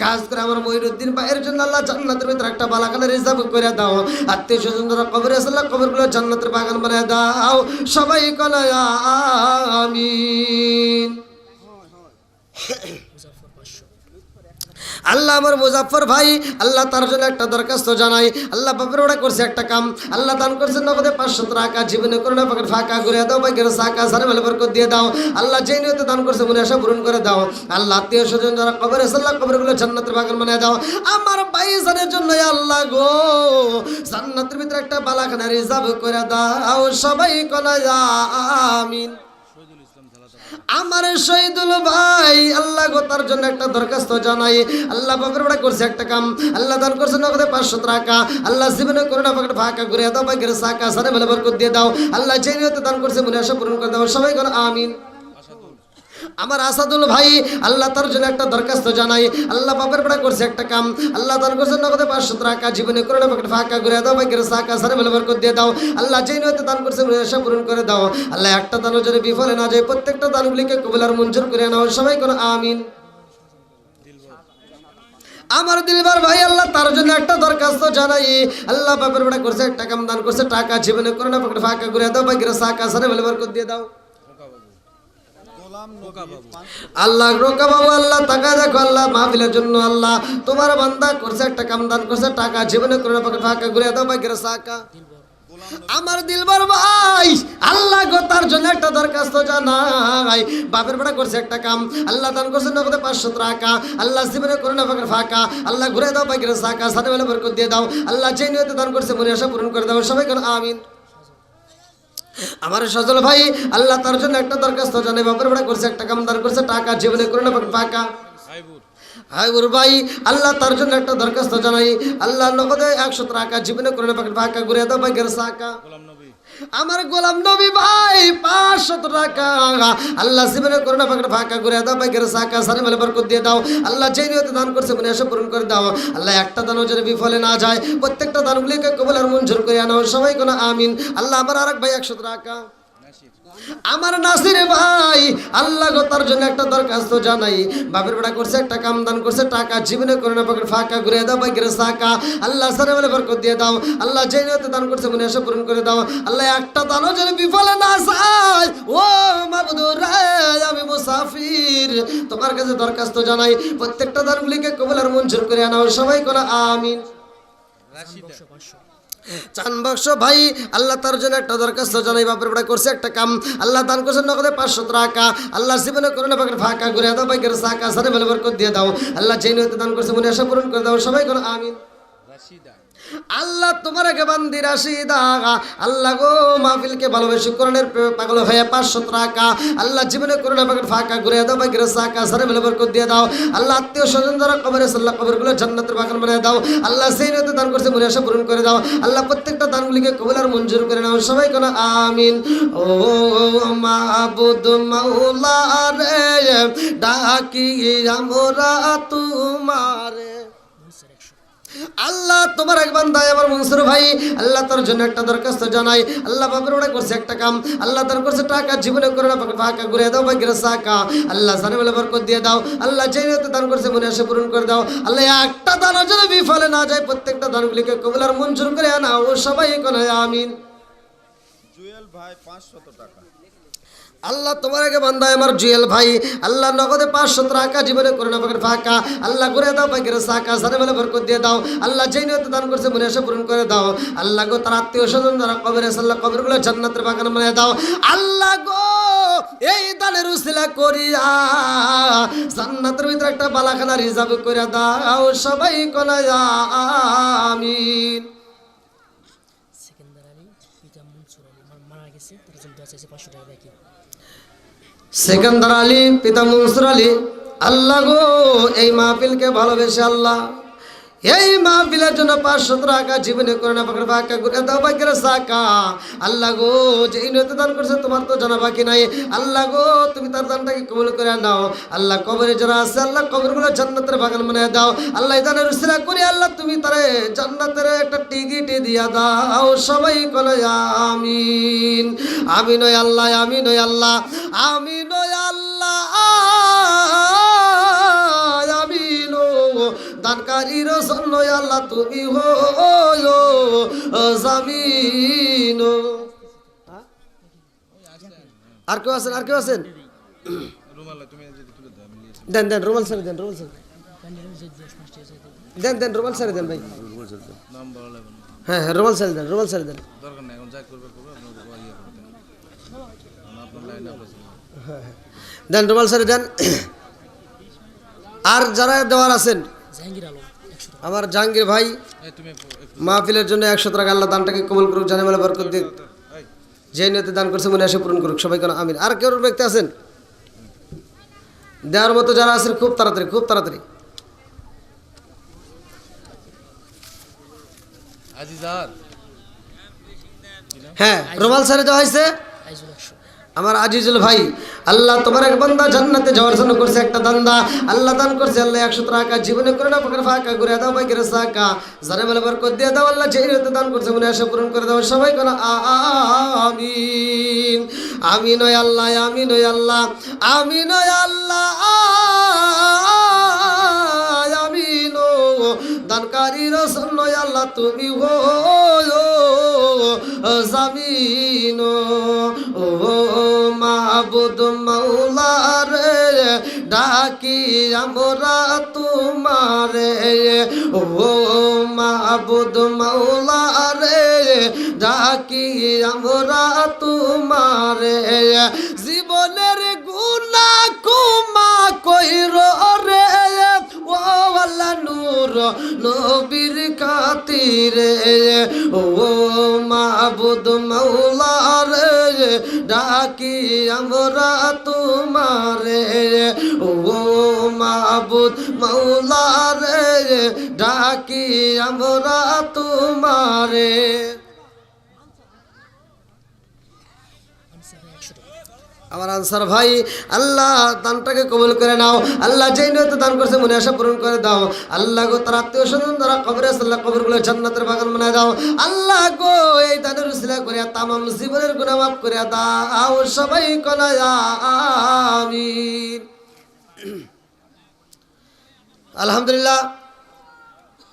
খাস করে আমার মঈনুদ্দিন ভাইয়ের জন্য আল্লাহ জান্নাতের ভিতরে একটা বালাখানা রিজার্ভ করে দাও। আত্মীয় স্বজন যারা কবরে আছে আল্লাহ কবরগুলো জান্নাতের বাগান বানায় দাও। সবাই কনায় আমিন। আল্লাহ আমার মুজাফফর ভাই, আল্লাহ তার জন্য একটা দরখাস্ত জানাই। আল্লাহ বাপের ওটা করছে একটা কাম, আল্লাহ দান করছে নগদে 500 টাকা, জীবনে করোনা ফাঁকা ঘুরে দাও, বাইকের সাকা সারে মেলে বরকত দিয়ে দাও। আল্লাহ যেই নিয়তে দান করছে মনে আশা পূরণ করে দাও। আল্লাহ আত্মীয় স্বজন যারা কবরে আছে আল্লাহ কবরগুলো জান্নাতের বাগান বানিয়ে দাও। আমার ভাইজানের জন্য আল্লাহ গো জান্নাতের ভিতরে একটা বালাখানা রিজার্ভ করে দাও। সবাই কনায় আমিন। আমার শহীদুল ভাই, আল্লাহ গো তার জন্য একটা দরখাস্ত জানাই। আল্লাহ বাপের বেড়া করছে একটা কাম, আল্লাহ দান করছে নগদে 500 টাকা, আল্লাহ জীবনে করোনা ফাঁকা ঘুরে দাও, বাইকের সাকা সারে মেলে বরকত দিয়ে দাও। আল্লাহ যে নিয়তে দান করছে মনে আশা পূরণ করে দাও। সবাই কোন আমিন। আমার আসাদুল ভাই, আল্লাহ তার জন্য একটা দরখাস্ত জানাই। আল্লাহ বাপের বেড়া করছে একটা কাম, আল্লাহ দান করছে নগদে 500 টাকা, জীবনে করোনা ফাঁকা ঘুরে দাও, বাইকের সাকা সারে মেলে বরকত দিয়ে দাও। আল্লাহ যেই নিয়তে দান করছে মনে আশা পূরণ করে দাও। আল্লাহ একটা দানও যদি বিফলে না যায়, প্রত্যেকটা দানগুলিকে কবুল আর মঞ্জুর করে নাও। সবাই কোন আমিন। আমার দিলবার ভাই, আল্লাহ তার জন্য একটা দরখাস্ত জানাই। আল্লাহ বাপের বেড়া করছে একটা কাম, দান করছে টাকা, জীবনে করোনা ফাঁকা ঘুরে দাও, বাইকের সাকা সারে মেলে বরকত দিয়ে দাও। আল্লাহ রোকা বাবু, আল্লাহ টাকা দেখো, আল্লাহ মাহফিলের জন্য আল্লাহ তোমার বান্দা করছে একটা কাম, দান করছে টাকা, জীবনে করোনা ফাঁকা ঘুরে দাও, বাইকের সাকা। আমার দিলবার ভাই, আল্লাহ গো তার জন্য একটা দরখাস্ত জানাই। বাপের বেড়া করছে একটা কাম, আল্লাহ দান করছে নগদে 500 টাকা, আল্লাহ জীবনে করোনা ফাঁকা আল্লাহ ঘুরে দাও, বাইকের সাকা সাথে বেলা বরকত দিয়ে দাও। আল্লাহ যে নিয়তে দান করছে মনে আশা পূরণ করে দাও। সবাই কোন আমিন। আমার সজল ভাই, আল্লাহ তার জন্য একটা দরখাস্ত জানাই। বাপের বেড়া করছে একটা কাম, দান করছে টাকা, জীবনে করোনা ফাঁকা হাই বুর ভাই, আল্লাহ তার জন্য একটা দরখাস্ত জানাই। আল্লাহ নগদে 100 টাকা, জীবনে করোনা ফাঁকা ঘুরে দাও, বাইকের সাকা। আমার গোলাম নবী ভাই 500 টাকা, আল্লাহ জীবনে করোনা ফাঁকা ঘুরে দাও, বাইকের সাকা সারে মেলে বরকত দিয়ে দাও। আল্লাহ যেই নিয়তে দান করছে মনে আশা পূরণ করে দাও। আল্লাহ একটা দানও যেন বিফলে না যায়, প্রত্যেকটা দানগুলিকে কবুল আর মঞ্জুর করে আনাও। সবাই কোন আমিন। আল্লাহ আমার আরেক ভাই 100 টাকা, আমার নাসির ভাই, আল্লাহ গো তার জন্য একটা দরখাস্ত জানাই। বাপের বেড়া করছে একটা কাম, দান করছে টাকা, জীবনে করোনা ফাঁকা ঘুরে দাও, বাইকের সাকা আল্লাহ সারে বলে বরকত দিয়ে দাও। আল্লাহ যে নিয়তে দান করছে মনে আশা পূরণ করে দাও। আল্লাহ একটা দানও যেন বিফলে না যায়। ও মাবুদুর রে, আমি মুসাফির, তোমার কাছে দরখাস্ত জানাই, প্রত্যেকটা দানগুলিকে কবুল আর মঞ্জুর করে আনাও। সবাই কোন আমিন। চানবক্স ভাই, আল্লাহ তার জন্য একটা দরখাস্ত জানাই। বাপের বেড়া করছে একটা কাম, আল্লাহ দান করছে নগদে 500 টাকা, আল্লাহ জীবনে করোনা ফাঁকা ঘুরে দাও, বাইকের সাকা সারে মেলে বরকত দিয়ে দাও। আল্লাহ যে নিয়তে দান করছে মনে আশা পূরণ করে দাও। সবাই কোন আমিন। আল্লাহ তোমার আগে বান্দি রাশিদা, আল্লাহ গো মাহফিলকে ভালোবেসে কোরআনের পাগল হয়ে 500 টাকা, আল্লাহ জীবনে করোনা ফাঁকা ঘুরে দাও, বাইকের সাকা সারে মেলে বরকত দিয়ে দাও। আল্লাহ আত্মীয় স্বজন যারা কবরে আছে আল্লাহ কবরগুলো জান্নাতের বাগান বানিয়ে দাও। আল্লাহ সেই নিয়তে দান করছে মনে আশা পূরণ করে দাও। আল্লাহ প্রত্যেকটা দানগুলিকে কবুল আর মঞ্জুর করে নাও। সবাই কোন আমিন। ও মাবুদ মাওলা রে, ডাকি আমরা তোমারে। আল্লাহ তোমার এক বান্দা আমার মনসুর ভাই, আল্লাহ তার জন্য একটা দরখাস্ত জানাই। আল্লাহ বাপের ওটা করছে একটা কাম, আল্লাহ তার করছে টাকা জীবনে করে না ফাঁকা ঘুরে দাও ভাগ্যের সাকা। আল্লাহ জানে বলে বরকত দিয়ে দাও। আল্লাহ যে নিয়তে দান করছে মনে আসে পূরণ করে দাও। আল্লাহ একটা দানও যেন বিফলে না যায়, প্রত্যেকটা দানগুলিকে কবুল আর মঞ্জুর করে আনাও। সবাই কোনে আমিন। জুয়েল ভাই 500 টাকা। আল্লাহ তোমার আগে বান্দা আমার জুয়েল ভাই, আল্লাহ নগদে 500 টাকা জীবনে করে না ফাঁকা। আল্লাহ ঘুরে দাও ভাগ্যের সাকা, জানে বলে বরকত দিয়ে দাও। আল্লাহ যেই নিয়তে দান করছে মনে আসে পূরণ করে দাও। আল্লাহ গো তার আত্মীয় স্বজন যারা কবরে আছে, আল্লাহ কবরগুলো জান্নাতের বাগান বানিয়ে দাও। আল্লাহ গো এই দানের উসিলা করিয়া জান্নাতের ভিতরে একটা বালাখানা রিজার্ভ করে দাও। সবাই কোনে আমিন। সেকেন্দার আলী পিতা মনসুর আলী মারা গেছে, তার জন্য দোয়া চাইছে 500 টাকা বাকি। সেকেন্দার আলী পিতা মনসুর আলী, আল্লাহ গো এই মাহফিলকে ভালোবেসে আল্লাহ এই মাহফিলের জন্য 500 টাকা জীবনে করে না পাকড় ফাঁকা ঘুরে দাও ভাগ্যের সাকা। আল্লাহ গো যে নিয়তে দান করছে তোমার তো জানা বাকি নাই। আল্লাহ গো তুমি তার দানটাকে কবুল করে নাও। আল্লাহ কবরে যারা আছে আল্লাহ কবরগুলো জান্নাতের বাগান বানিয়ে দাও। আল্লাহ এই দানের উসিলা করে আল্লাহ তুমি তারে জান্নাতের একটা টিকিট দিয়া দাও। সবাই কোনে আমিন। আমিন ওই আল্লাহ, আমিন ওই আল্লাহ, আমিন ওই আল্লাহ, আমিন ও দানকারীর জন্য আল্লাহ তুমি হো জামিন। আর কেউ আছেন? আর কেউ আছেন? দেন দেন রুমাল স্যার দেন, রুমাল স্যার দেন, দেন রুমাল স্যার দেন ভাই। হ্যাঁ হ্যাঁ রুমাল স্যার দেন, রুমাল স্যার দেন। দেন রুমাল স্যার দেন। আর যারা দেওয়ার আছেন জাহাঙ্গীর আলম 100 টাকা। আমার জাহাঙ্গীর ভাই মাহফিলের জন্য 100 টাকা আল্লাহ দানটাকে কবুল করুক, জানে বলে বরকত দিক। যে নিয়তে দান করছে মনে আসে পূরণ করুক। সবাই কেন আমিন। আর কেউ ব্যক্তি আছেন দেওয়ার মতো যারা আছেন? খুব তাড়াতাড়ি, খুব তাড়াতাড়ি। হ্যাঁ রুমাল স্যারে দেওয়া হয়েছে। আইজুল 100। আমার আজিজুল ভাই, আল্লাহ তোমার এক বান্দা জান্নাতে যাওয়ার জন্য করছে একটা দান্দা, আল্লাহ দান করছে। আল্লাহ 100 টাকা জীবনে করে না পাকড় ফাঁকা ঘুরে দাও ভাগ্যের সাকা, জানে বলে বরকত দিয়ে দাও। আল্লাহ যে নিয়তে দান করছে মনে আসে পূরণ করে দাও। সবাই কোন আমিন। আমিন ওই আল্লাহ, আমিন ওই আল্লাহ, আমিন ওই আল্লাহ, আমিন ও দানকারীর জন্য আল্লাহ তুমি হো জামিন। ও মাহবুদ মাওলা রে ডাকি আমরা তোমারে, ও মাহবুদ মাওলা রে ডাকি আমরা তোমারে। জীবনের গুনাহ ক্ষমা কইরো রে ও আল্লাহ নূর নবীর খাতিরে, ও মাহবুদ মাওলা রে ডাকি আমরা তোমারে, ও মাহবুদ মাওলা রে ডাকি আমরা তোমারে। আনসার ভাই 100 টাকা। আমার আনসার ভাই, আল্লাহ দানটাকে কবুল করে নাও। আল্লাহ যেই নিয়তে দান করছে মনে আশা পূরণ করে দাও। আল্লাহ গো তার আত্মীয় স্বজন যারা কবরে আছে আল্লাহ কবরগুলো জান্নাতের বাগান বানায় দাও। আল্লাহ গো এই দানের উসিলা করে তামাম জীবনের গুনাহ মাফ করে দাও। সবাই কোনে আমিন। আলহামদুলিল্লাহ,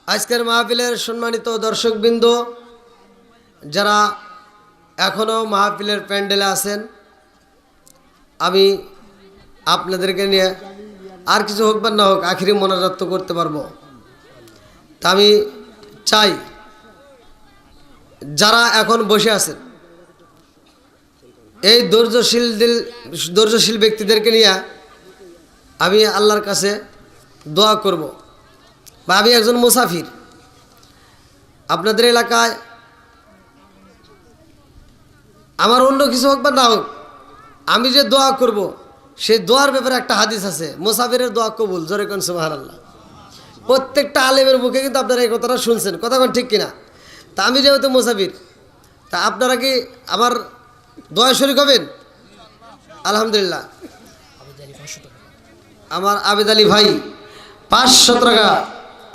আজকের মাহফিলের সম্মানিত দর্শকবৃন্দ যারা এখনও মাহফিলের প্যান্ডেলে আছেন, আমি আপনাদেরকে নিয়ে আর কিছু হোক বা না হোক আখিরি মোনাজাত তো করতে পারবো। তা আমি চাই যারা এখন বসে আছেন এই ধৈর্যশীল ব্যক্তিদেরকে নিয়ে আমি আল্লাহর কাছে দোয়া করব। বা আমি একজন মুসাফির, আপনাদের এলাকায় আমার অন্য কিছু হোক বা না হোক আমি যে দোয়া করব সেই দোয়ার ব্যাপারে একটা হাদিস আছে, মুসাফিরের দোয়া কবুল। জোরে কোন সুবহানাল্লাহ। প্রত্যেকটা আলেমের মুখে কিন্তু আপনারা এই কথাটা শুনছেন, কথা কোন ঠিক কিনা? তা আমি যেহেতু মুসাফির, তা আপনারা কি আমার দোয়া শরীক হবেন? আলহামদুলিল্লাহ। আবেদ আলী 500 টাকা। আমার আবেদ আলী ভাই 500 টাকা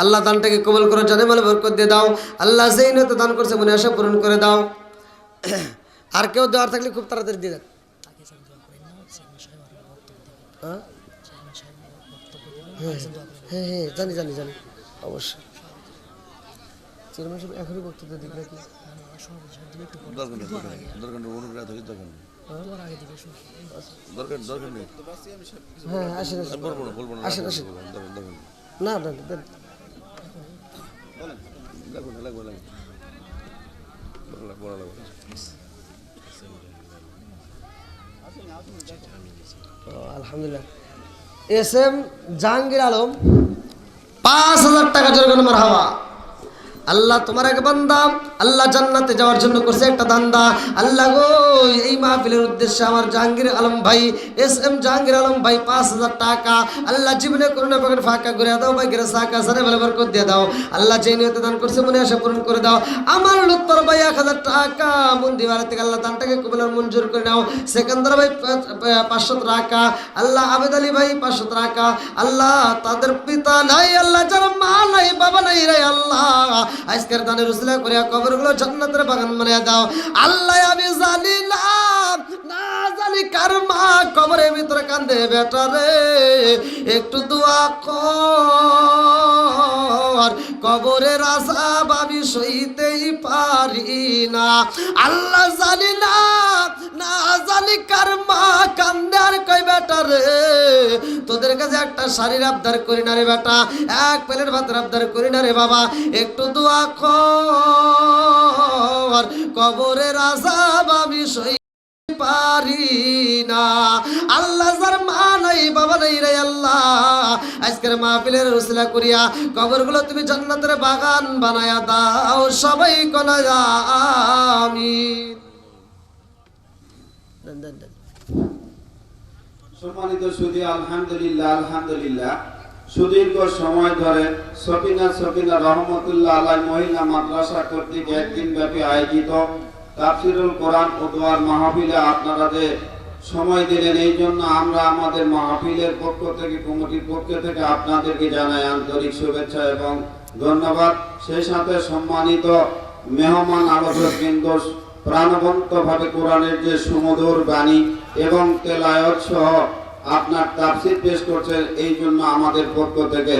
আল্লাহ দানটাকে কবুল করে জানে মালে বরকত দিয়ে দাও আল্লাহ যেই নিয়তে দান করছে মনে আশা পূরণ করে দাও আর কেউ দেওয়ার থাকলে খুব তাড়াতাড়ি দিয়ে দেন তাকে যেন দোয়া করেন না চেয়ারম্যান সাহেব আর বক্তব্য দেবেন হ্যাঁ চেয়ারম্যান সাহেব বক্তব্য দেবেন তাকে যেন দোয়া করেন হ্যাঁ হ্যাঁ জানি জানি জানি অবশ্যই চেয়ারম্যান সাহেব এখনই বক্তব্য দিক নাকি সভাপতি সাহেব দিলে একটু পরে দরকার নেই দরকার নেই অনুগ্রহ থেকে দরকার নেই দোয়ার আগে দিবে শুনুন দরকার নেই হ্যাঁ আসেন আসেন বলবো না আসেন আসেন দরকার নেই না না দেন লাগবে বড় লাগবে ও, আলহামদুলিল্লাহ এস এম জাহাঙ্গীর আলম 5,000 টাকা জোরে মারহাবা আল্লাহ তোমার এক বান্দা আল্লাহ জান্নাতে যাওয়ার জন্য করছে একটা দান্দা আল্লাহ গো এই মাহফিলের উদ্দেশ্যে আমার জাহাঙ্গীর আলম ভাই এস এম জাহাঙ্গীর আলম ভাই 5,000 টাকা আল্লাহ জীবনে করুণা পকেট ফাঁকা করে দাও ভাই গেরে সাকা সারে বেলা বরকত দিয়ে দাও আল্লাহ যে নিয়তে দান করছে মনে আশা পূরণ করে দাও আমার লুৎফর ভাই 1,000 টাকা মন দিবার থেকে আল্লাহ দানটাকে কবুল আর মঞ্জুর করে নাও সেকেন্দার ভাই 500 টাকা আল্লাহ আবেদ আলী ভাই 500 টাকা আল্লাহ তাদের পিতা নাই আল্লাহ যার মা নাই বাবা নাই রে আল্লাহ আজকের দানের উসিলা করে কবরগুলো জান্নাতের বাগান বানিয়ে দাও আল্লাহ আমি জানি না জানি কার মা কবরের ভিতরে কান্দে বেটা রে একটু দোয়া কর কবরের আযাব আমি সইতেই পারি না আল্লাহ জানি না জানি কার মা কান্দে আর কই বেটা রে তোদের কাছে একটা শাড়ির আবদার করি না রে বেটা এক প্লেট ভাতের আবদার করি না রে বাবা একটু দোয়া কর কবরের আযাব আমি সই পারি না আল্লাহ যার মা নাই বাবা নাই রে আল্লাহ আজকের মাহফিলের উসিলা করিয়া কবরগুলো তুমি জান্নাতের বাগান বানায়া দাও সবাই কোনা আমিন দেন সম্মানিত সুধী আলহামদুলিল্লাহ সুদীর্ঘ সময় ধরে সকিনা রহমতুল্লাহ আলাই মহিলা মাদ্রাসা কর্তৃক একদিন ব্যাপী আয়োজিত তাফসিরুল কোরআন ও দোয়ার মাহফিলে আপনারা যে সময় দিলেন এই জন্য আমরা আমাদের মাহফিলের পক্ষ থেকে কমিটির পক্ষ থেকে আপনাদেরকে জানাই আন্তরিক শুভেচ্ছা এবং ধন্যবাদ সেই সাথে সম্মানিত মেহমান আলোচকবৃন্দ প্রাণবন্তভাবে কোরআনের যে সুমধুর বাণী এবং তেলাওয়াত সহ আপনার তাফসীর পেশ করছেন এই জন্য আমাদের পক্ষ থেকে